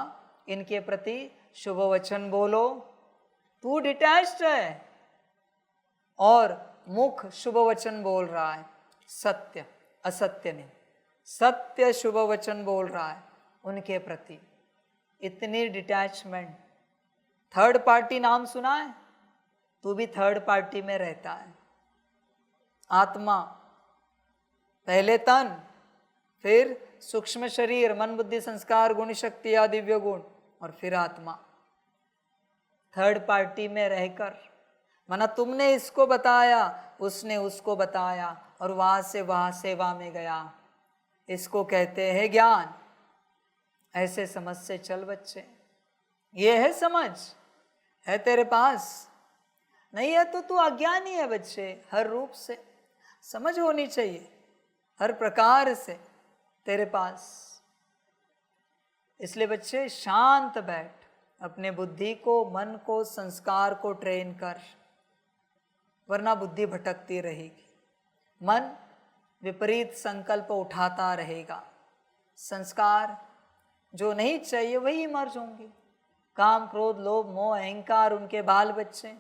इनके प्रति शुभ वचन बोलो, तू डिटैच्ड है, और मुख शुभ वचन बोल रहा है, सत्य असत्य नहीं, सत्य शुभ वचन बोल रहा है उनके प्रति। इतनी डिटैचमेंट। थर्ड पार्टी नाम सुना है? तू भी थर्ड पार्टी में रहता है। आत्मा, पहले तन, फिर सूक्ष्म शरीर, मन बुद्धि संस्कार गुण शक्ति या दिव्य गुण, और फिर आत्मा। थर्ड पार्टी में रहकर, माना तुमने इसको बताया, उसने उसको बताया, और वहां से वहां सेवा में गया। इसको कहते हैं ज्ञान। ऐसे समझ से चल बच्चे। ये है समझ, है तेरे पास? नहीं है तो तू अज्ञानी है बच्चे। हर रूप से समझ होनी चाहिए, हर प्रकार से तेरे पास। इसलिए बच्चे शांत बैठ, अपने बुद्धि को, मन को, संस्कार को ट्रेन कर, वरना बुद्धि भटकती रहेगी। मन विपरीत संकल्प उठाता रहेगा, संस्कार जो नहीं चाहिए वही इमर्ज होंगे। काम, क्रोध, लोभ, मोह, अहंकार, उनके बाल बच्चे।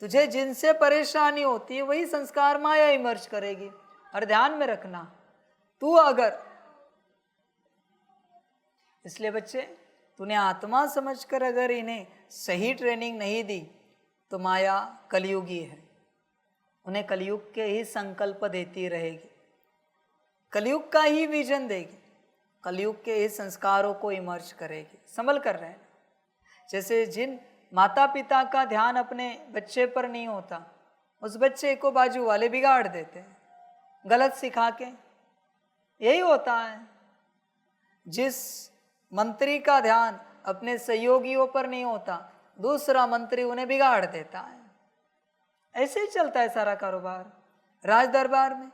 तुझे जिनसे परेशानी होती है वही संस्कार माया इमर्ज करेगी। और ध्यान में रखना, तू अगर, इसलिए बच्चे तूने आत्मा समझकर अगर इन्हें सही ट्रेनिंग नहीं दी तो माया कलयुगी है, उन्हें कलयुग के ही संकल्प देती रहेगी, कलयुग का ही विजन देगी, कलयुग के ही संस्कारों को इमर्ज करेगी। संभल कर रहे हैं। जैसे जिन माता पिता का ध्यान अपने बच्चे पर नहीं होता, उस बच्चे को बाजू वाले बिगाड़ देते हैं गलत सिखा के। यही होता है। जिस मंत्री का ध्यान अपने सहयोगियों पर नहीं होता, दूसरा मंत्री उन्हें बिगाड़ देता है। ऐसे ही चलता है सारा कारोबार। राज दरबार में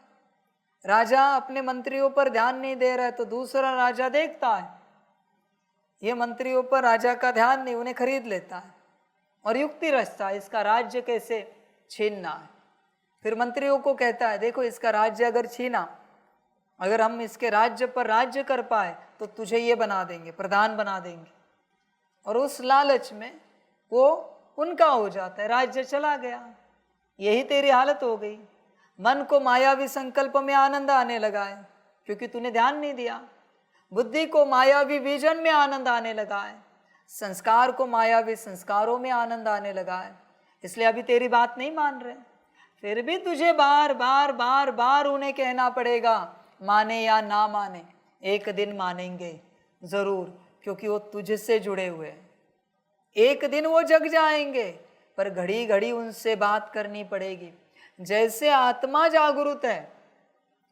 राजा अपने मंत्रियों पर ध्यान नहीं दे रहा है तो दूसरा राजा देखता है, ये मंत्रियों पर राजा का ध्यान नहीं, उन्हें खरीद लेता है और युक्ति रचता है इसका राज्य कैसे छीनना है। फिर मंत्रियों को कहता है देखो इसका राज्य अगर छीना, अगर हम इसके राज्य पर राज्य कर पाए तो तुझे ये बना देंगे, प्रधान बना देंगे। और उस लालच में वो उनका हो जाता है, राज्य चला गया। यही तेरी हालत हो गई। मन को मायावी संकल्प में आनंद आने लगा है क्योंकि तूने ध्यान नहीं दिया। बुद्धि को मायावी विजन में आनंद आने लगा है, संस्कार को मायावी संस्कारों में आनंद आने लगा है। इसलिए अभी तेरी बात नहीं मान रहे, फिर भी तुझे बार बार बार बार उन्हें कहना पड़ेगा, माने या ना माने एक दिन मानेंगे जरूर, क्योंकि वो तुझसे जुड़े हुए हैं। एक दिन वो जग जाएंगे, पर घड़ी घड़ी उनसे बात करनी पड़ेगी। जैसे आत्मा जागृत है,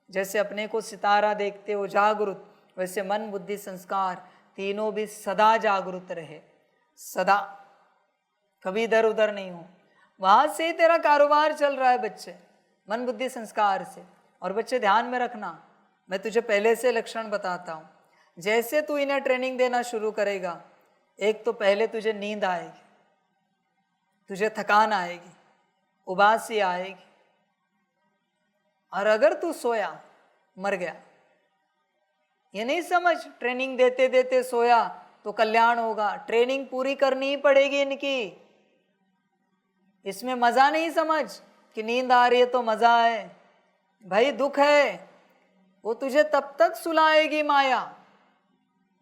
जैसे अपने को सितारा देखते हो जागृत, वैसे मन बुद्धि संस्कार तीनों भी सदा जागृत रहे, सदा, कभी इधर उधर नहीं हो। वहां से तेरा कारोबार चल रहा है बच्चे, मन बुद्धि संस्कार से। और बच्चे ध्यान में रखना, मैं तुझे पहले से लक्षण बताता हूँ। जैसे तू इन्हें ट्रेनिंग देना शुरू करेगा, एक तो पहले तुझे नींद आएगी, तुझे थकान आएगी, उबासी आएगी। और अगर तू सोया, मर गया। ये नहीं समझ ट्रेनिंग देते देते सोया तो कल्याण होगा। ट्रेनिंग पूरी करनी ही पड़ेगी इनकी। इसमें मजा नहीं समझ कि नींद आ रही है तो मजा है। भाई दुख है, वो तुझे तब तक सुलाएगी माया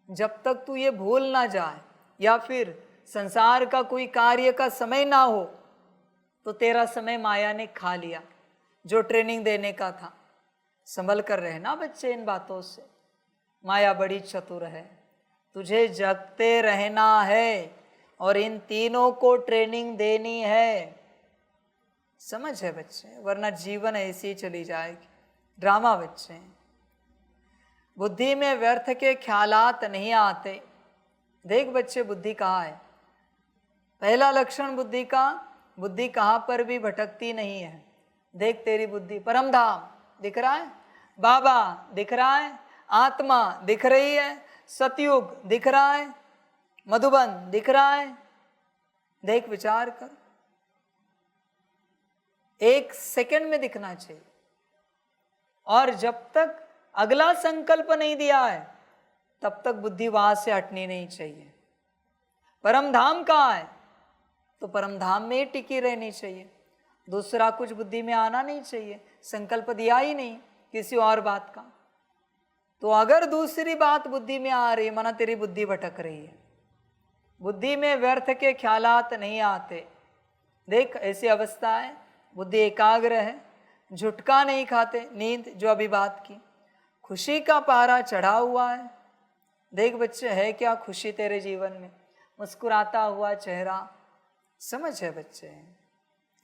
जब तक तू ये भूल ना जाए, या फिर संसार का कोई कार्य का समय ना हो तो तेरा समय माया ने खा लिया जो ट्रेनिंग देने का था। संभल कर रहना बच्चे इन बातों से। माया बड़ी चतुर है, तुझे जगते रहना है और इन तीनों को ट्रेनिंग देनी है। समझ है बच्चे, वरना जीवन ऐसी चली जाएगी। ड्रामा बच्चे, बुद्धि में व्यर्थ के ख्यालात नहीं आते। देख बच्चे, बुद्धि कहाँ है? पहला लक्षण बुद्धि का, बुद्धि कहाँ पर भी भटकती नहीं है। देख तेरी बुद्धि, परम धाम दिख रहा है, बाबा दिख रहा है, आत्मा दिख रही है, सतयुग दिख रहा है, मधुबन दिख रहा है। देख विचार कर, एक सेकंड में दिखना चाहिए। और जब तक अगला संकल्प नहीं दिया है तब तक बुद्धि वहां से हटनी नहीं चाहिए। परम धाम कहाँ है? तो परम धाम में ही टिकी रहनी चाहिए। दूसरा कुछ बुद्धि में आना नहीं चाहिए। संकल्प दिया ही नहीं किसी और बात का, तो अगर दूसरी बात बुद्धि में आ रही, माना तेरी बुद्धि भटक रही है। बुद्धि में व्यर्थ के ख्यालात नहीं आते। देख ऐसी अवस्था है, बुद्धि एकाग्र है, झुटका नहीं खाते, नींद जो अभी बात की, खुशी का पारा चढ़ा हुआ है। देख बच्चे, है क्या खुशी तेरे जीवन में? मुस्कुराता हुआ चेहरा। समझ है बच्चे,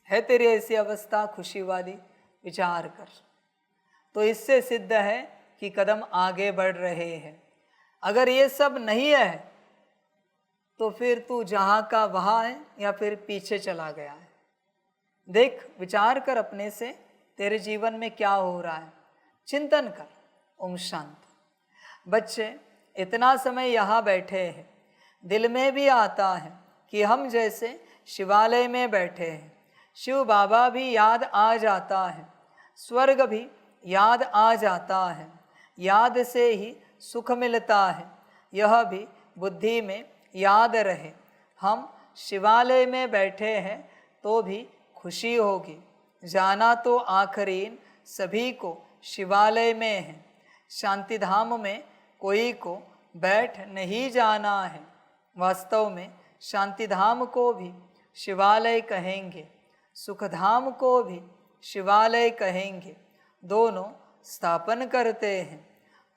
है तेरी ऐसी अवस्था खुशी वाली? विचार कर। तो इससे सिद्ध है कि कदम आगे बढ़ रहे हैं। अगर ये सब नहीं है तो फिर तू जहाँ का वहाँ है या फिर पीछे चला गया है। देख विचार कर अपने से, तेरे जीवन में क्या हो रहा है, चिंतन कर। ओम शांति। बच्चे, इतना समय यहाँ बैठे हैं, दिल में भी आता है कि हम जैसे शिवालय में बैठे हैं। शिव बाबा भी याद आ जाता है, स्वर्ग भी याद आ जाता है। याद से ही सुख मिलता है, यह भी बुद्धि में याद रहे। हम शिवालय में बैठे हैं तो भी खुशी होगी। जाना तो आखिरीन सभी को शिवालय में है। शांति धाम में कोई को बैठ नहीं जाना है। वास्तव में शांति धाम को भी शिवालय कहेंगे, सुखधाम को भी शिवालय कहेंगे। दोनों स्थापन करते हैं।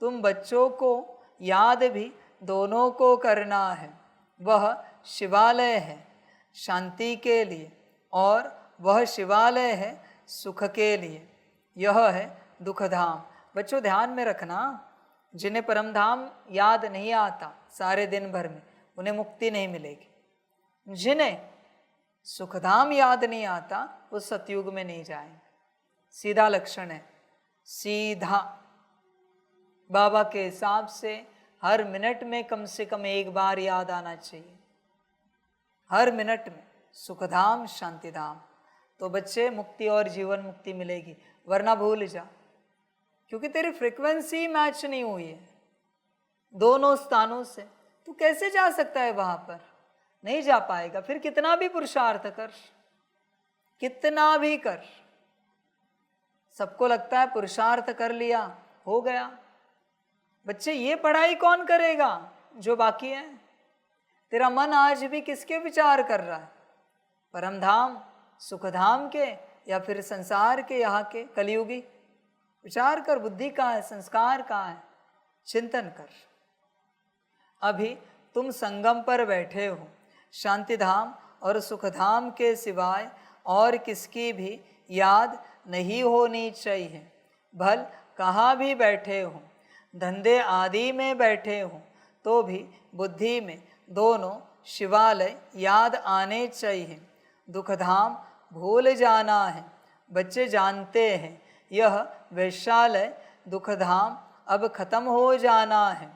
तुम बच्चों को याद भी दोनों को करना है। वह शिवालय है शांति के लिए और वह शिवालय है सुख के लिए। यह है दुखधाम। बच्चों ध्यान में रखना, जिन्हें परमधाम याद नहीं आता सारे दिन भर में, उन्हें मुक्ति नहीं मिलेगी। जिन्हें सुखधाम याद नहीं आता वो सतयुग में नहीं जाएंगे। सीधा लक्षण है, सीधा। बाबा के हिसाब से हर मिनट में कम से कम एक बार याद आना चाहिए, हर मिनट में सुखधाम शांतिधाम। तो बच्चे मुक्ति और जीवन मुक्ति मिलेगी, वरना भूल जा, क्योंकि तेरी फ्रीक्वेंसी मैच नहीं हुई है दोनों स्थानों से। तू कैसे जा सकता है वहां पर? नहीं जा पाएगा। फिर कितना भी पुरुषार्थ कर, कितना भी कर, सबको लगता है पुरुषार्थ कर लिया हो गया। बच्चे ये पढ़ाई कौन करेगा जो बाकी है? तेरा मन आज भी किसके विचार कर रहा है? परमधाम सुखधाम के या फिर संसार के, यहाँ के कलयुगी? विचार कर, बुद्धि कहाँ है, संस्कार कहाँ है, चिंतन कर। अभी तुम संगम पर बैठे हो। शांतिधाम और सुखधाम के सिवाय और किसकी भी याद नहीं होनी चाहिए। भल कहाँ भी बैठे हो, धंधे आदि में बैठे हो, तो भी बुद्धि में दोनों शिवालय याद आने चाहिए। दुखधाम भूल जाना है। बच्चे जानते हैं यह वैशालय दुखधाम अब खत्म हो जाना है।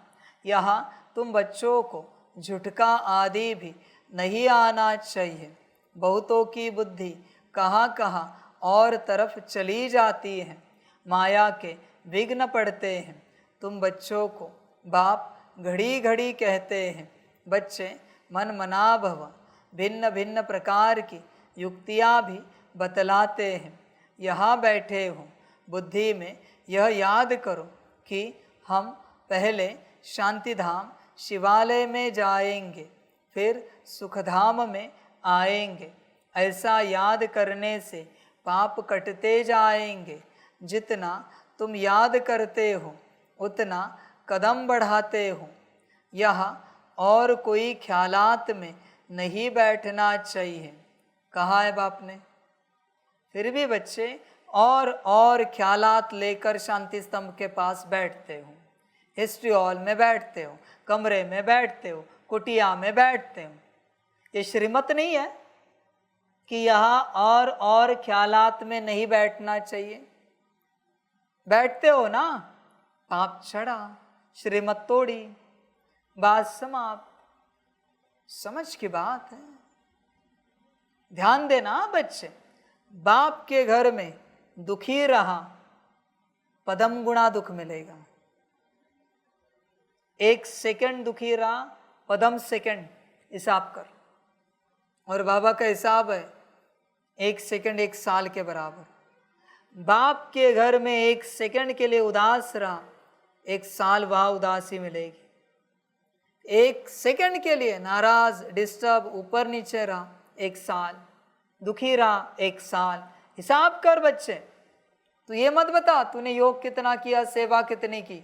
यहाँ तुम बच्चों को झुटका आदि भी नहीं आना चाहिए। बहुतों की बुद्धि कहाँ कहाँ और तरफ चली जाती है, माया के विघ्न पड़ते हैं। तुम बच्चों को बाप घड़ी घड़ी कहते हैं। बच्चे मन मना भव भिन्न भिन्न प्रकार की युक्तियाँ भी बतलाते हैं। यहाँ बैठे हो, बुद्धि में यह याद करो कि हम पहले शांतिधाम शिवालय में जाएंगे, फिर सुखधाम में आएंगे। ऐसा याद करने से पाप कटते जाएंगे। जितना तुम याद करते हो उतना कदम बढ़ाते हो। यहाँ और कोई ख्यालात में नहीं बैठना चाहिए। कहा है बाप ने? फिर भी बच्चे और ख्यालात लेकर शांति स्तंभ के पास बैठते हो, हिस्ट्री हॉल में बैठते हो, कमरे में बैठते हो, कुटिया में बैठते हो। ये श्रीमत नहीं है कि यहाँ और ख्यालात में नहीं बैठना चाहिए। बैठते हो ना, पाप चढ़ा, श्रीमत तोड़ी, बात समाप्त। समझ की बात है। ध्यान देना बच्चे, बाप के घर में दुखी रहा, पदम गुणा दुख मिलेगा। 1 सेकंड दुखी रहा, पदम सेकंड हिसाब कर। और बाबा का हिसाब है 1 सेकंड 1 साल के बराबर। बाप के घर में 1 सेकंड के लिए उदास रहा, 1 साल वहाँ उदासी मिलेगी। 1 सेकंड के लिए नाराज, डिस्टर्ब, ऊपर नीचे रहा, 1 साल दुखी रहा, 1 साल। हिसाब कर बच्चे। तू ये मत बता तूने योग कितना किया, सेवा कितनी की,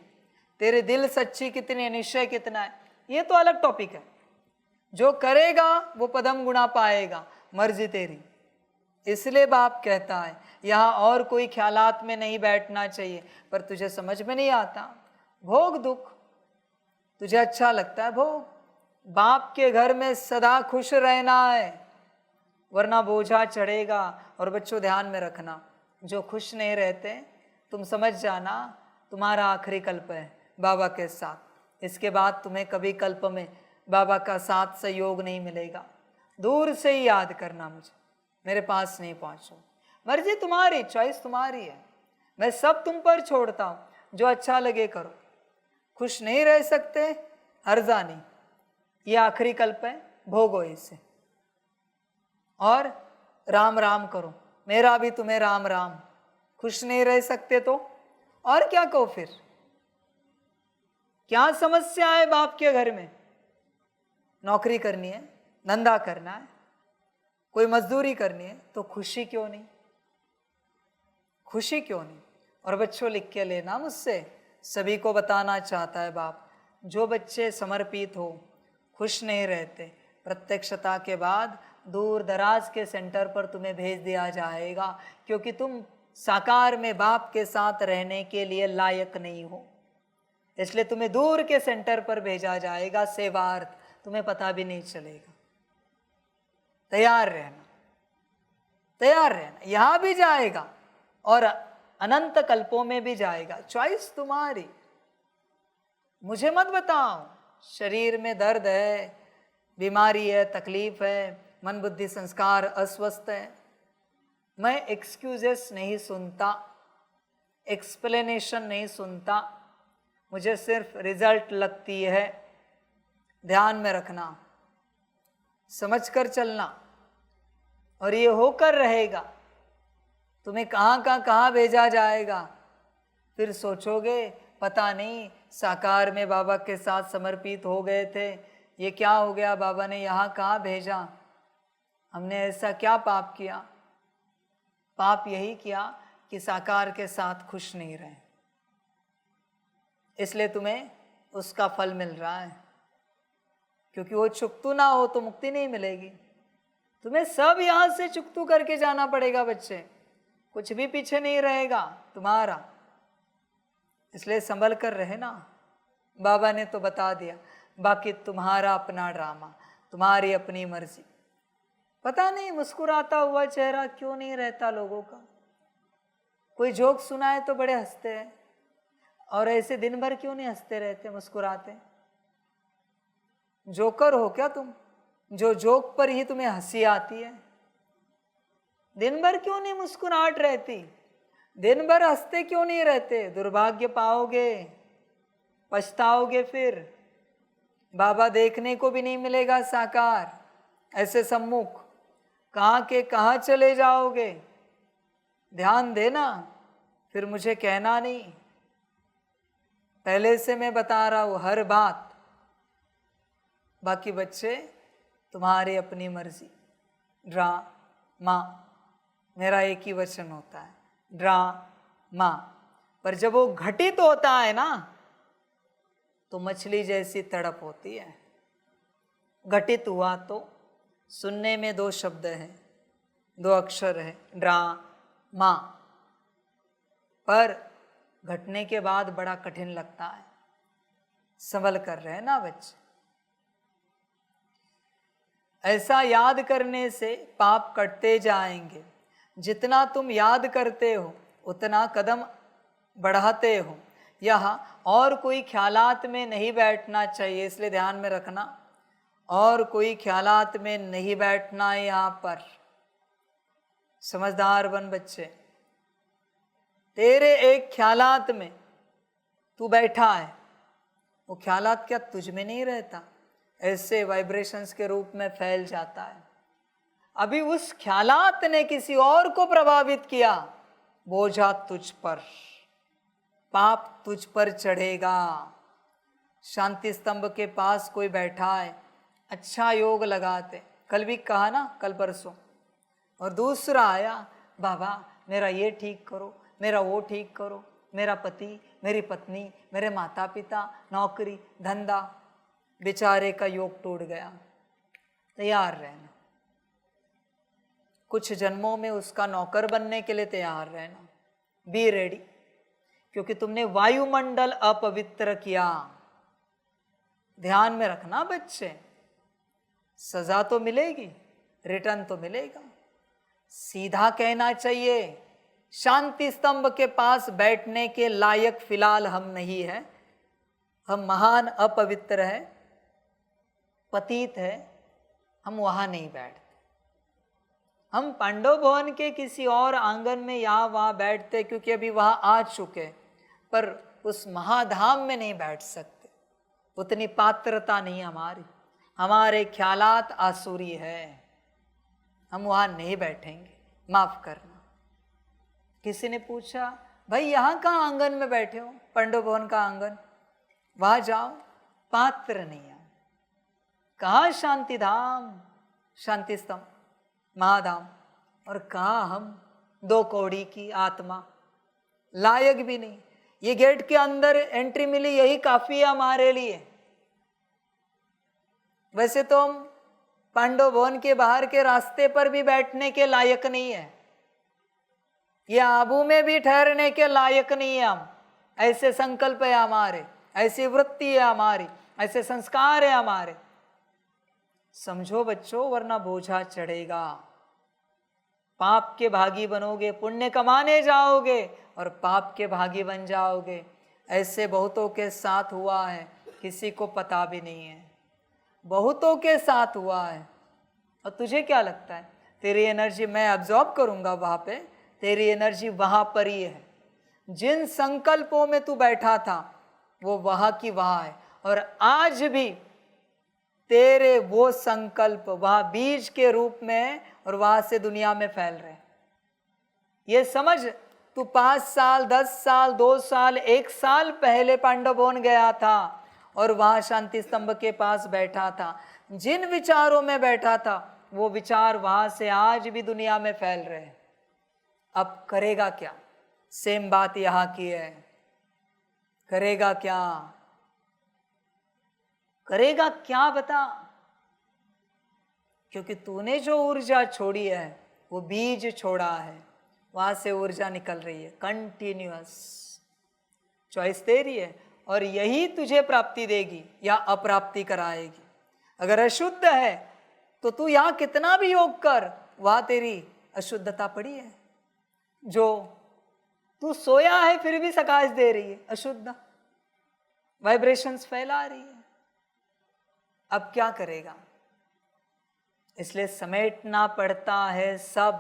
तेरे दिल सच्ची कितनी, निश्चय कितना है, ये तो अलग टॉपिक है। जो करेगा वो पदम गुणा पाएगा, मर्जी तेरी। इसलिए बाप कहता है यहाँ और कोई ख्यालात में नहीं बैठना चाहिए। पर तुझे समझ में नहीं आता, भोग दुख, तुझे अच्छा लगता है भोग। बाप के घर में सदा खुश रहना है, वरना बोझा चढ़ेगा। और बच्चों ध्यान में रखना, जो खुश नहीं रहते तुम समझ जाना तुम्हारा आखिरी कल्प है बाबा के साथ। इसके बाद तुम्हें कभी कल्प में बाबा का साथ सहयोग नहीं मिलेगा। दूर से ही याद करना मुझे, मेरे पास नहीं पहुंचो। मर्जी तुम्हारी, चॉइस तुम्हारी है, मैं सब तुम पर छोड़ता हूँ, जो अच्छा लगे करो। खुश नहीं रह सकते, हर्जा नहीं, ये आखिरी कल्प है, भोगो इसे और राम राम करो। मेरा भी तुम्हें राम राम। खुश नहीं रह सकते तो और क्या कहो फिर? क्या समस्या है बाप के घर में? नौकरी करनी है, धंधा करना है, कोई मजदूरी करनी है, तो खुशी क्यों नहीं? खुशी क्यों नहीं? और बच्चों लिख के लेना मुझसे, सभी को बताना चाहता है बाप, जो बच्चे समर्पित हो, खुश नहीं रहते, प्रत्यक्षता के बाद दूर दराज के सेंटर पर तुम्हें भेज दिया जाएगा, क्योंकि तुम साकार में बाप के साथ रहने के लिए लायक नहीं हो। इसलिए तुम्हें दूर के सेंटर पर भेजा जाएगा सेवार्थ, तुम्हें पता भी नहीं चलेगा। तैयार रहना, तैयार रहना। यहां भी जाएगा और अनंत कल्पों में भी जाएगा, चॉइस तुम्हारी। मुझे मत बताओ शरीर में दर्द है, बीमारी है, तकलीफ है, मन बुद्धि संस्कार अस्वस्थ है। मैं एक्सक्यूजेस नहीं सुनता, एक्सप्लेनेशन नहीं सुनता, मुझे सिर्फ रिजल्ट लगती है। ध्यान में रखना, समझ कर चलना, और ये होकर रहेगा। तुम्हें कहाँ भेजा जाएगा, फिर सोचोगे पता नहीं साकार में बाबा के साथ समर्पित हो गए थे, ये क्या हो गया, बाबा ने यहाँ कहाँ भेजा, हमने ऐसा क्या पाप किया? पाप यही किया कि साकार के साथ खुश नहीं रहे, इसलिए तुम्हें उसका फल मिल रहा है। क्योंकि वो चुकतू ना हो तो मुक्ति नहीं मिलेगी। तुम्हें सब यहाँ से चुकतू करके जाना पड़ेगा बच्चे, कुछ भी पीछे नहीं रहेगा तुम्हारा। इसलिए संभल कर रहे ना, बाबा ने तो बता दिया, बाकी तुम्हारा अपना ड्रामा, तुम्हारी अपनी मर्जी। पता नहीं मुस्कुराता हुआ चेहरा क्यों नहीं रहता लोगों का। कोई जोक सुनाए तो बड़े हंसते हैं, और ऐसे दिन भर क्यों नहीं हंसते रहते, मुस्कुराते? जोकर हो क्या तुम, जो जोक पर ही तुम्हें हंसी आती है? दिन भर क्यों नहीं मुस्कुराहट रहती? दिन भर हंसते क्यों नहीं रहते? दुर्भाग्य पाओगे, पछताओगे फिर। बाबा देखने को भी नहीं मिलेगा साकार, ऐसे सम्मुख कहाँ के कहाँ चले जाओगे। ध्यान देना, फिर मुझे कहना नहीं, पहले से मैं बता रहा हूँ हर बात। बाकी बच्चे तुम्हारी अपनी मर्जी। ड्रामा, मेरा एक ही वचन होता है, ड्रामा। पर जब वो घटित होता है ना, तो मछली जैसी तड़प होती है। घटित हुआ तो सुनने में दो शब्द हैं, दो अक्षर है, ड्रामा, पर घटने के बाद बड़ा कठिन लगता है। संभल कर रहे ना बच्चे। ऐसा याद करने से पाप कटते जाएंगे। जितना तुम याद करते हो उतना कदम बढ़ाते हो। यहाँ और कोई ख्यालात में नहीं बैठना चाहिए, इसलिए ध्यान में रखना, और कोई ख्यालात में नहीं बैठना है यहाँ पर। समझदार बन बच्चे, तेरे एक ख्यालात में तू बैठा है, वो ख्यालात क्या तुझ में नहीं रहता? ऐसे वाइब्रेशंस के रूप में फैल जाता है। अभी उस ख्यालात ने किसी और को प्रभावित किया, बोझा तुझ पर, पाप तुझ पर चढ़ेगा। शांति स्तंभ के पास कोई बैठा है, अच्छा योग लगाते, कल भी कहा ना, कल परसों, और दूसरा आया, बाबा मेरा ये ठीक करो, मेरा वो ठीक करो, मेरा पति, मेरी पत्नी, मेरे माता पिता, नौकरी, धंधा, बेचारे का योग टूट गया। तैयार रहना, कुछ जन्मों में उसका नौकर बनने के लिए तैयार रहना, बी रेडी, क्योंकि तुमने वायुमंडल अपवित्र किया। ध्यान में रखना बच्चे, सजा तो मिलेगी, रिटर्न तो मिलेगा। सीधा कहना चाहिए, शांति स्तंभ के पास बैठने के लायक फिलहाल हम नहीं है, हम महान अपवित्र है, पतित है, हम वहाँ नहीं बैठते। हम पांडव भवन के किसी और आंगन में यहाँ वहाँ बैठते क्योंकि अभी वहाँ आ चुके, पर उस महाधाम में नहीं बैठ सकते, उतनी पात्रता नहीं हमारी, हमारे ख्यालात आसुरी है, हम वहाँ नहीं बैठेंगे, माफ करना। किसी ने पूछा भाई यहाँ कहाँ आंगन में बैठे हो, पांडव भवन का आंगन, वहाँ जाओ, पात्र नहीं है। कहाँ शांति धाम, शांति स्तंभ, महाधाम, और कहाँ हम 2 कौड़ी की आत्मा, लायक भी नहीं। ये गेट के अंदर एंट्री मिली, यही काफी है हमारे लिए। वैसे तो हम पांडव भवन के बाहर के रास्ते पर भी बैठने के लायक नहीं है, ये आबू में भी ठहरने के लायक नहीं है हम। ऐसे संकल्प है हमारे, ऐसी वृत्ति है हमारी, ऐसे संस्कार है हमारे। समझो बच्चों, वरना बोझा चढ़ेगा, पाप के भागी बनोगे, पुण्य कमाने जाओगे और पाप के भागी बन जाओगे। ऐसे बहुतों के साथ हुआ है, किसी को पता भी नहीं है, बहुतों के साथ हुआ है। और तुझे क्या लगता है तेरी एनर्जी मैं अब्जॉर्ब करूंगा वहां पे? तेरी एनर्जी वहां पर ही है। जिन संकल्पों में तू बैठा था वो वहां की वहां है, और आज भी तेरे वो संकल्प वहां बीज के रूप में और वहां से दुनिया में फैल रहे हैं। ये समझ, तू 5 साल 10 साल 2 साल 1 साल पहले पांडव भवन गया था और वहां शांति स्तंभ के पास बैठा था, जिन विचारों में बैठा था वो विचार वहां से आज भी दुनिया में फैल रहे हैं। अब करेगा क्या? सेम बात यहां की है, करेगा क्या? करेगा क्या बता? क्योंकि तूने जो ऊर्जा छोड़ी है वो बीज छोड़ा है, वहां से ऊर्जा निकल रही है कंटिन्यूअस। चॉइस तेरी है, और यही तुझे प्राप्ति देगी या अप्राप्ति कराएगी। अगर अशुद्ध है तो तू यहां कितना भी योग कर, वहां तेरी अशुद्धता पड़ी है। जो तू सोया है फिर भी प्रकाश दे रही है, अशुद्ध वाइब्रेशंस फैला रही है। अब क्या करेगा? इसलिए समेटना पड़ता है सब।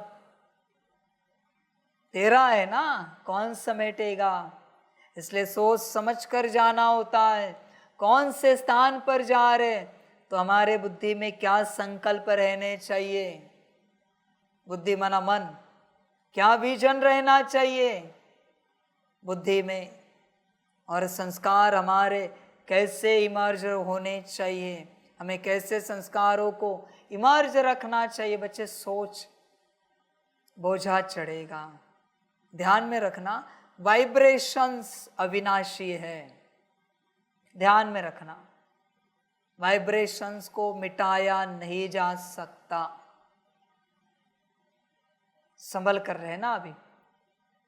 तेरा है ना, कौन समेटेगा? इसलिए सोच समझ कर जाना होता है। कौन से स्थान पर जा रहे, तो हमारे बुद्धि में क्या संकल्प रहने चाहिए, बुद्धि मना मन, क्या विजन रहना चाहिए बुद्धि में, और संस्कार हमारे कैसे इमर्ज होने चाहिए, हमें कैसे संस्कारों को इमर्ज रखना चाहिए। बच्चे सोच, बोझा चढ़ेगा। ध्यान में रखना, वाइब्रेशंस अविनाशी है, ध्यान में रखना। वाइब्रेशंस को मिटाया नहीं जा सकता। संभल कर रहना अभी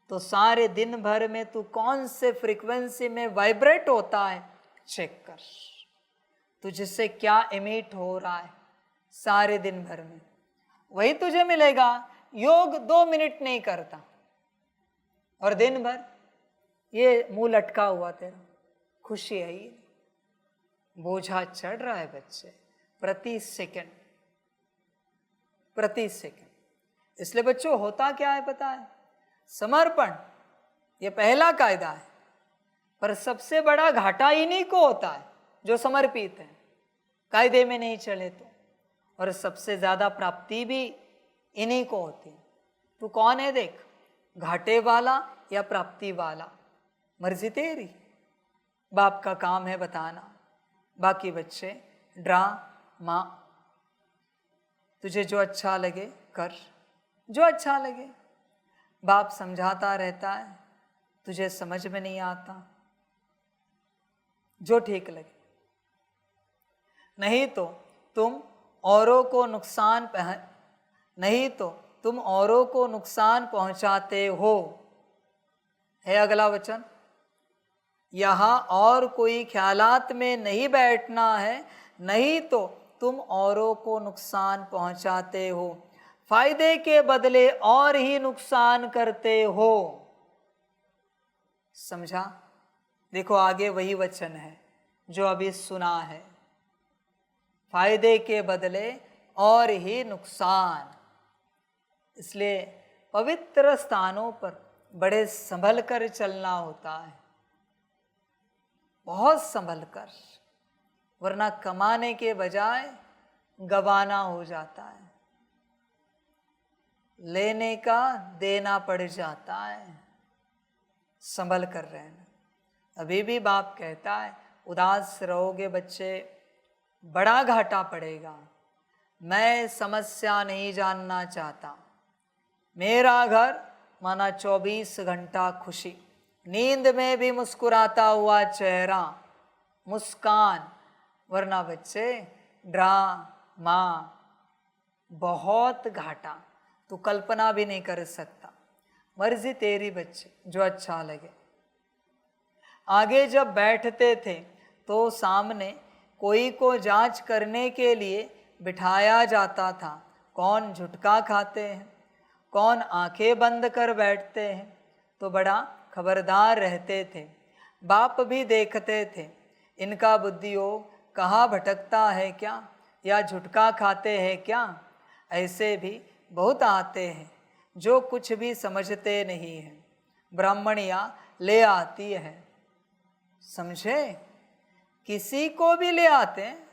तो सारे दिन भर में तू कौन से फ्रीक्वेंसी में वाइब्रेट होता है चेक कर, तुझसे क्या इमिट हो रहा है सारे दिन भर में, वही तुझे मिलेगा। योग 2 मिनट नहीं करता और दिन भर ये मुंह लटका हुआ तेरा, खुशी है ये, बोझा चढ़ रहा है बच्चे प्रति सेकंड, प्रति सेकंड। इसलिए बच्चों होता क्या है पता है? समर्पण ये पहला कायदा है, पर सबसे बड़ा घाटा इन्हीं को होता है जो समर्पित है, कायदे में नहीं चले तो, और सबसे ज्यादा प्राप्ति भी इन्हीं को होती है। तू कौन है देख, घाटे वाला या प्राप्ति वाला, मर्जी तेरी। बाप का काम है बताना, बाकी बच्चे ड्रामा, तुझे जो अच्छा लगे कर, जो अच्छा लगे। बाप समझाता रहता है, तुझे समझ में नहीं आता, जो ठीक लगे। नहीं तो तुम औरों को नुकसान पहुंचाते हो, है अगला वचन। यहां और कोई ख्यालात में नहीं बैठना है, नहीं तो तुम औरों को नुकसान पहुंचाते हो, फायदे के बदले और ही नुकसान करते हो। समझा? देखो आगे वही वचन है, जो अभी सुना है, फायदे के बदले और ही नुकसान। इसलिए पवित्र स्थानों पर बड़े संभल कर चलना होता है, बहुत संभल कर, वरना कमाने के बजाय गवाना हो जाता है, लेने का देना पड़ जाता है। संभल कर रहना। अभी भी बाप कहता है, उदास रहोगे बच्चे, बड़ा घाटा पड़ेगा। मैं समस्या नहीं जानना चाहता। मेरा घर माना 24 घंटा खुशी, नींद में भी मुस्कुराता हुआ चेहरा, मुस्कान। वरना बच्चे ड्रामा, बहुत घाटा, तू कल्पना भी नहीं कर सकता। मर्जी तेरी बच्चे, जो अच्छा लगे। आगे जब बैठते थे तो सामने कोई को जांच करने के लिए बिठाया जाता था। कौन झुटका खाते हैं, कौन आंखें बंद कर बैठते हैं, तो बड़ा खबरदार रहते थे। बाप भी देखते थे, इनका बुद्धि योग कहाँ भटकता है क्या, या झुटका खाते हैं क्या। ऐसे भी बहुत आते हैं जो कुछ भी समझते नहीं हैं। ब्राह्मणियाँ ले आती है, समझे, किसी को भी ले आते हैं।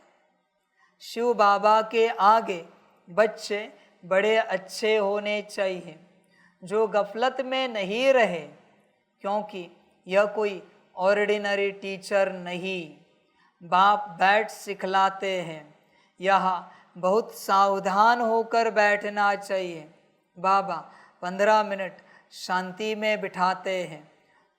शिव बाबा के आगे बच्चे बड़े अच्छे होने चाहिए, जो गफलत में नहीं रहे, क्योंकि यह कोई ऑर्डिनरी टीचर नहीं। बाप बैठ सिखलाते हैं, यहाँ बहुत सावधान होकर बैठना चाहिए। बाबा 15 मिनट शांति में बिठाते हैं,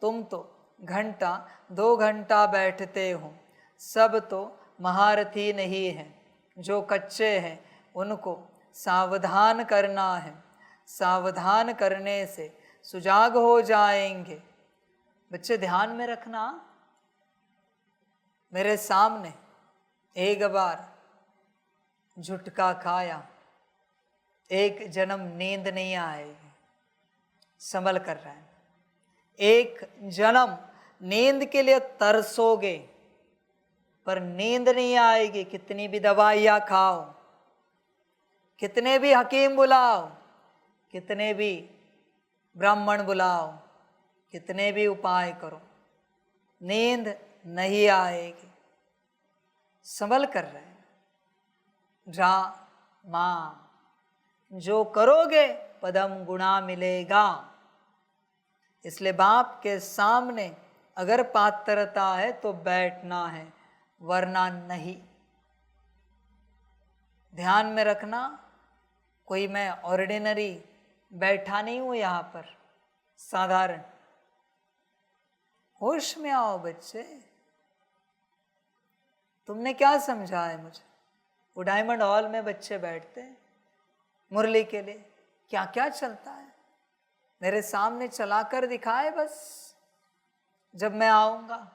तुम तो घंटा 2 घंटा बैठते हो। सब तो महारथी नहीं है, जो कच्चे हैं उनको सावधान करना है। सावधान करने से सुजाग हो जाएंगे। बच्चे ध्यान में रखना, मेरे सामने एक बार झुटका खाया, एक जन्म नींद नहीं आएगी। संभल कर रहे हैं। एक जन्म नींद के लिए तरसोगे, पर नींद नहीं आएगी। कितनी भी दवाइयाँ खाओ, कितने भी हकीम बुलाओ, कितने भी ब्राह्मण बुलाओ, कितने भी उपाय करो, नींद नहीं आएगी। संभल कर रहे हैं। ड्रामा जो करोगे पदम गुणा मिलेगा। इसलिए बाप के सामने अगर पात्रता है तो बैठना है, वरना नहीं। ध्यान में रखना, कोई मैं ऑर्डिनरी बैठा नहीं हूँ यहाँ पर, साधारण। होश में आओ बच्चे। तुमने क्या समझा है मुझे? वो डायमंड हॉल में बच्चे बैठते हैं मुरली के लिए, क्या क्या चलता है मेरे सामने चलाकर दिखाए बस, जब मैं आऊँगा।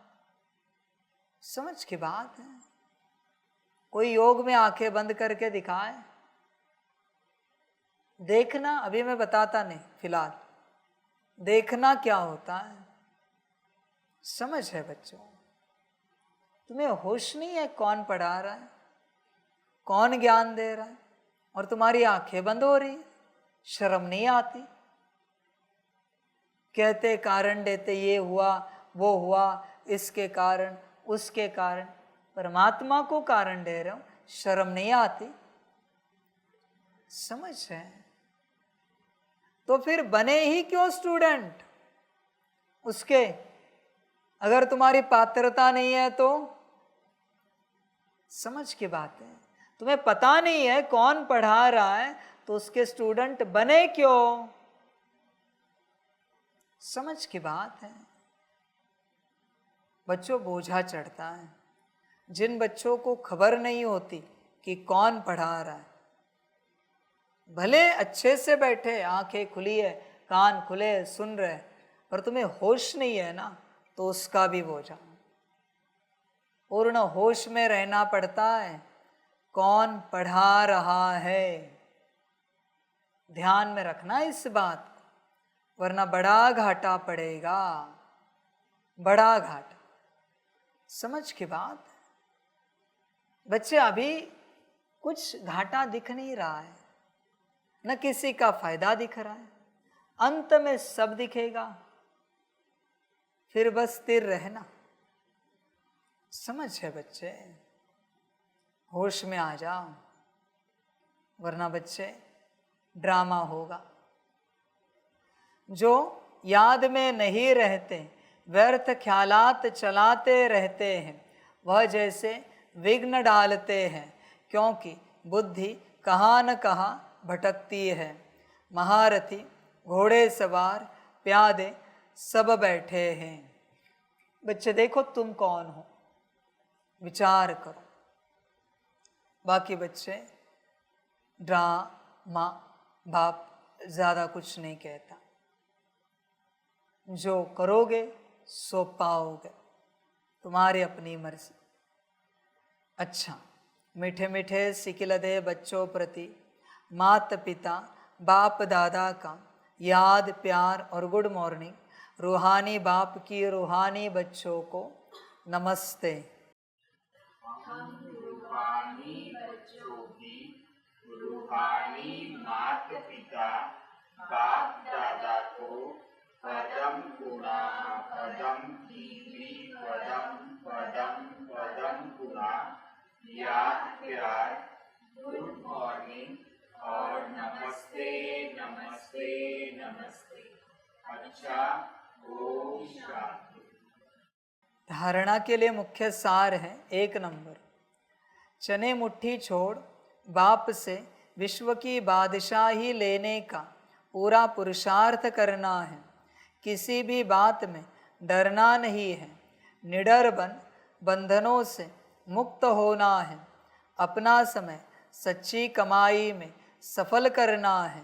समझ की बात है। कोई योग में आंखें बंद करके दिखाए, देखना। अभी मैं बताता नहीं, फिलहाल देखना क्या होता है। समझ है बच्चों? तुम्हें होश नहीं है कौन पढ़ा रहा है, कौन ज्ञान दे रहा है, और तुम्हारी आंखें बंद हो रही है। शर्म नहीं आती? कहते कारण देते, ये हुआ वो हुआ, इसके कारण उसके कारण, परमात्मा को कारण दे रहे हो, शर्म नहीं आती? समझ है? तो फिर बने ही क्यों स्टूडेंट उसके, अगर तुम्हारी पात्रता नहीं है तो? समझ की बात है। तुम्हें पता नहीं है कौन पढ़ा रहा है, तो उसके स्टूडेंट बने क्यों? समझ की बात है। बच्चों बोझा चढ़ता है। जिन बच्चों को खबर नहीं होती कि कौन पढ़ा रहा है, भले अच्छे से बैठे, आंखें खुली है, कान खुले, सुन रहे, पर तुम्हें होश नहीं है ना, तो उसका भी बोझा। पूर्ण होश में रहना पड़ता है, कौन पढ़ा रहा है। ध्यान में रखना इस बात को, वरना बड़ा घाटा पड़ेगा, बड़ा घाटा। समझ की बात है। बच्चे अभी कुछ घाटा दिख नहीं रहा है, न किसी का फायदा दिख रहा है, अंत में सब दिखेगा, फिर बस स्थिर रहना। समझ है बच्चे, होश में आ जाओ, वरना बच्चे ड्रामा होगा। जो याद में नहीं रहते, व्यर्थ ख्यालात चलाते रहते हैं, वह जैसे विघ्न डालते हैं, क्योंकि बुद्धि कहाँ न कहाँ भटकती है। महारथी, घोड़े सवार, प्यादे सब बैठे हैं। बच्चे देखो तुम कौन हो, विचार करो। बाकी बच्चे ड्रामा बाप ज़्यादा कुछ नहीं कहता, जो करोगे सो पाओगे, तुम्हारी अपनी मर्जी। अच्छा, मीठे मीठे सिकिलदे बच्चों प्रति माता पिता बाप दादा का याद प्यार और गुड मॉर्निंग। रूहानी बाप की रूहानी बच्चों को नमस्ते। हम रूहानी बच्चों की रूहानी माता पिता बाप दादा को पदम पुनः पदम दीदी पदम पदम पदम पुनः याद प्यार गुड मॉर्निंग और नमस्ते नमस्ते नमस्ते। अच्छा, ओम शांति। धारणा के लिए मुख्य सार है 1 नंबर, चने मुट्ठी छोड़ बाप से विश्व की बादशाही लेने का पूरा पुरुषार्थ करना है। किसी भी बात में डरना नहीं है, निडर बन बंधनों से मुक्त होना है। अपना समय सच्ची कमाई में सफल करना है।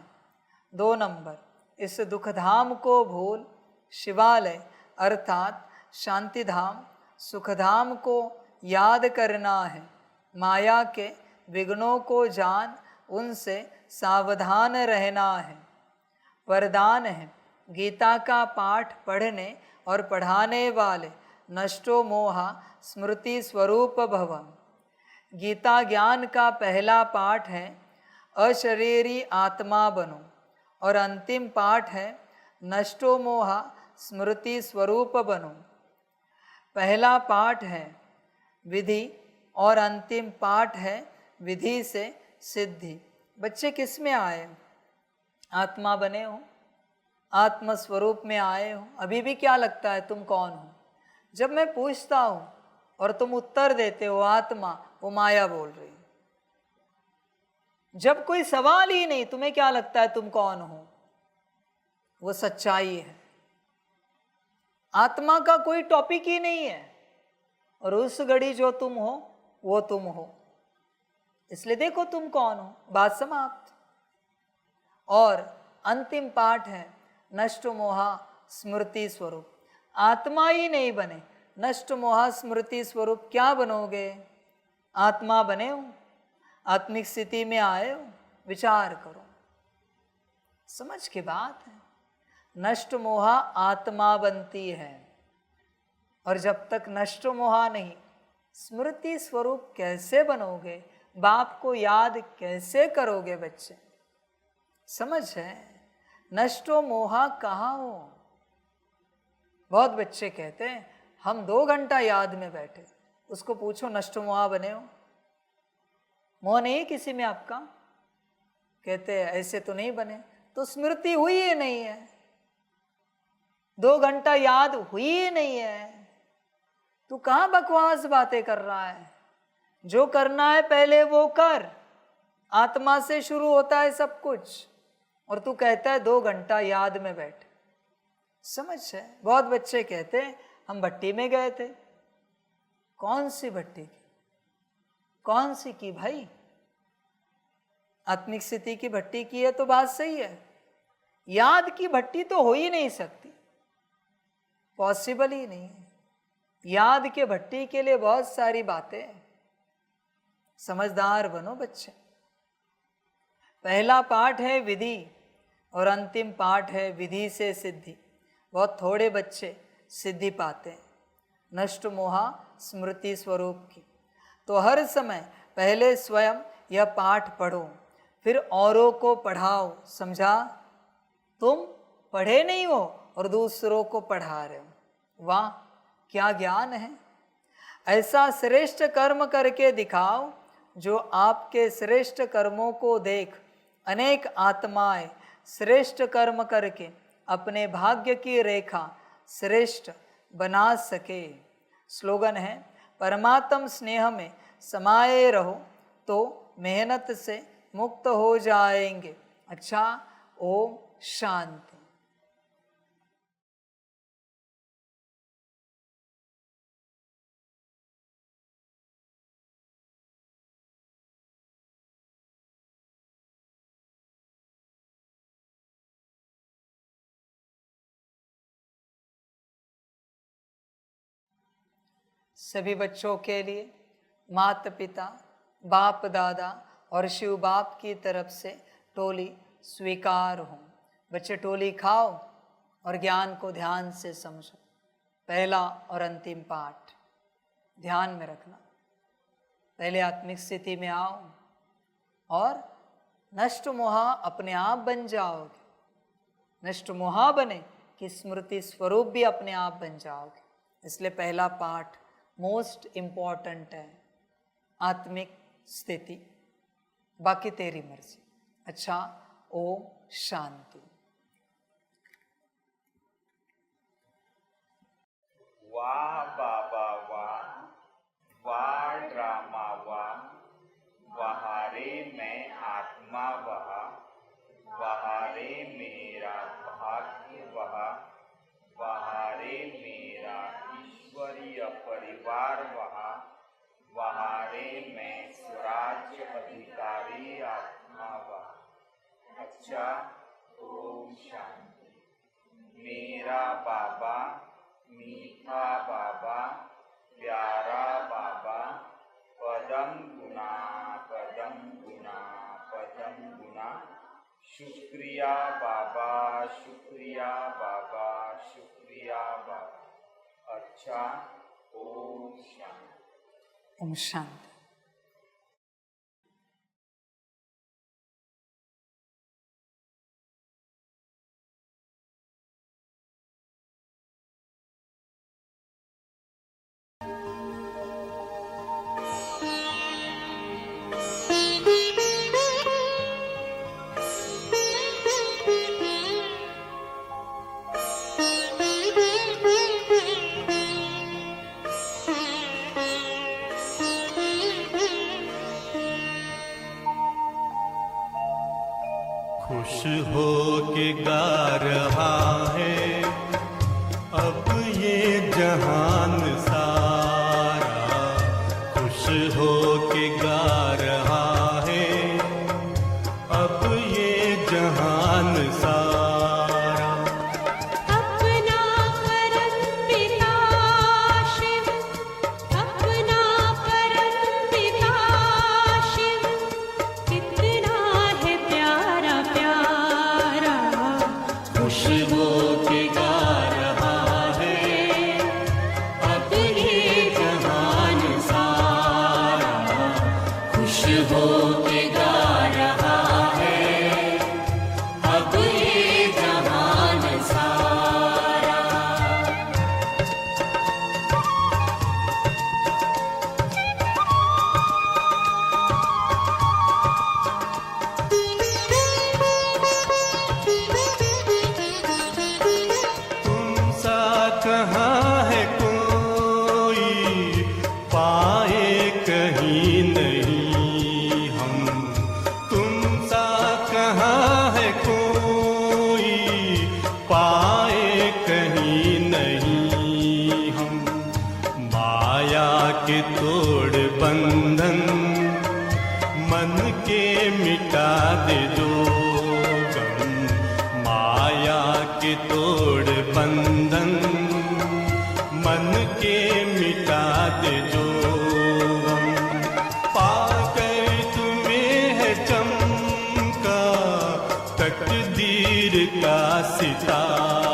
2 नंबर, इस दुखधाम को भूल शिवालय अर्थात शांतिधाम सुखधाम को याद करना है। माया के विघ्नों को जान उनसे सावधान रहना है। वरदान है, गीता का पाठ पढ़ने और पढ़ाने वाले नष्टो मोहा स्मृति स्वरूप भव। गीता ज्ञान का पहला पाठ है अशरीरी आत्मा बनो, और अंतिम पाठ है नष्टो मोहा स्मृति स्वरूप बनो। पहला पाठ है विधि और अंतिम पाठ है विधि से सिद्धि। बच्चे किस में आए? आत्मा बने हो, आत्म स्वरूप में आए हो। अभी भी क्या लगता है तुम कौन हो? जब मैं पूछता हूँ और तुम उत्तर देते हो आत्मा, वो माया बोल रही है। जब कोई सवाल ही नहीं, तुम्हें क्या लगता है तुम कौन हो? वो सच्चाई है। आत्मा का कोई टॉपिक ही नहीं है, और उस घड़ी जो तुम हो वो तुम हो। इसलिए देखो तुम कौन हो, बात समाप्त। और अंतिम पाठ है नष्ट मोहा स्मृति स्वरूप। आत्मा ही नहीं बने, नष्ट मोहा स्मृति स्वरूप क्या बनोगे? आत्मा बने हो, आत्मिक स्थिति में आए हो, विचार करो। समझ की बात है। नष्ट मोहा आत्मा बनती है, और जब तक नष्ट मोहा नहीं, स्मृति स्वरूप कैसे बनोगे? बाप को याद कैसे करोगे बच्चे? समझ है? नष्टो मोहा कहाँ हो? बहुत बच्चे कहते हैं हम 2 घंटा याद में बैठे। उसको पूछो नष्टो मोहा बने हो? मोह नहीं किसी में आपका? कहते हैं ऐसे तो नहीं बने। तो स्मृति हुई ही नहीं है, 2 घंटा याद हुई ही नहीं है। तू कहाँ बकवास बातें कर रहा है? जो करना है पहले वो कर। आत्मा से शुरू होता है सब कुछ, और तू कहता है 2 घंटा याद में बैठ। समझ है? बहुत बच्चे कहते हैं हम भट्टी में गए थे। कौन सी भट्टी की? कौन सी की भाई? आत्मिक स्थिति की भट्टी की है तो बात सही है। याद की भट्टी तो हो ही नहीं सकती, पॉसिबल ही नहीं है। याद के भट्टी के लिए बहुत सारी बातें हैं। समझदार बनो बच्चे। पहला पाठ है विधि और अंतिम पाठ है विधि से सिद्धि। बहुत थोड़े बच्चे सिद्धि पाते हैं। नष्ट मोहा स्मृति स्वरूप की। तो हर समय पहले स्वयं यह पाठ पढ़ो, फिर औरों को पढ़ाओ। समझा? तुम पढ़े नहीं हो और दूसरों को पढ़ा रहे हो। वाह, क्या ज्ञान है! ऐसा श्रेष्ठ कर्म करके दिखाओ जो आपके श्रेष्ठ कर्मों को देख अनेक आत्माएं श्रेष्ठ कर्म करके अपने भाग्य की रेखा श्रेष्ठ बना सके। स्लोगन है, परमात्म स्नेह में समाये रहो तो मेहनत से मुक्त हो जाएंगे। अच्छा, ओम शांति। सभी बच्चों के लिए माता पिता, बाप दादा और शिव बाप की तरफ से टोली स्वीकार हो। बच्चे टोली खाओ और ज्ञान को ध्यान से समझो। पहला और अंतिम पाठ ध्यान में रखना। पहले आत्मिक स्थिति में आओ और नष्ट मोहा अपने आप बन जाओगे। नष्ट मोहा बने कि स्मृति स्वरूप भी अपने आप बन जाओगे। इसलिए पहला पाठ मोस्ट इम्पॉर्टेंट है, आत्मिक स्थिति। बाकी तेरी मर्जी। अच्छा, ओम शांति। वाह बाबा वाह, वाह ड्रामा वाह, वहारे मैं आत्मा वहा, वहारे मेरा भाग्य वहा, वहारे मेरा ईश्वरीय परिवार वहा, वहारे मैं स्वराज्य अधिकारी आत्मा वहा। अच्छा, ओम शांति। मेरा बाबा, मीठा बाबा, प्यारा बाबा, पदम गुना पदम गुना पदम गुना। शुक्रिया बाबा, शुक्रिया बाबा, शुक्रिया बाबा। अच्छा, ओम शांति। ओम शांति। खुश हो के गा रहा है अब ये जहान सारा, खुश हो के गा रहा है अब ये जहान सारा। अपना परम पिता शिव, अपना परम पिता शिव, कितना है प्यारा प्यारा। खुश हो के गा रहा है अब ये जहान सारा, खुश हो के गा रहा है अब ये जहान सारा। तुम सा कहाँ है कोई पाए कहीं नहीं हम, तुम सा कहाँ है कोई पाए कहीं नहीं हम। माया के तोड़ बंधन मन के मिटा दे जो गम, माया के तोड़ बंधन मन के मिटा दे जो गम। पाकर तुम्हें है चमका तकदीर का सितारा,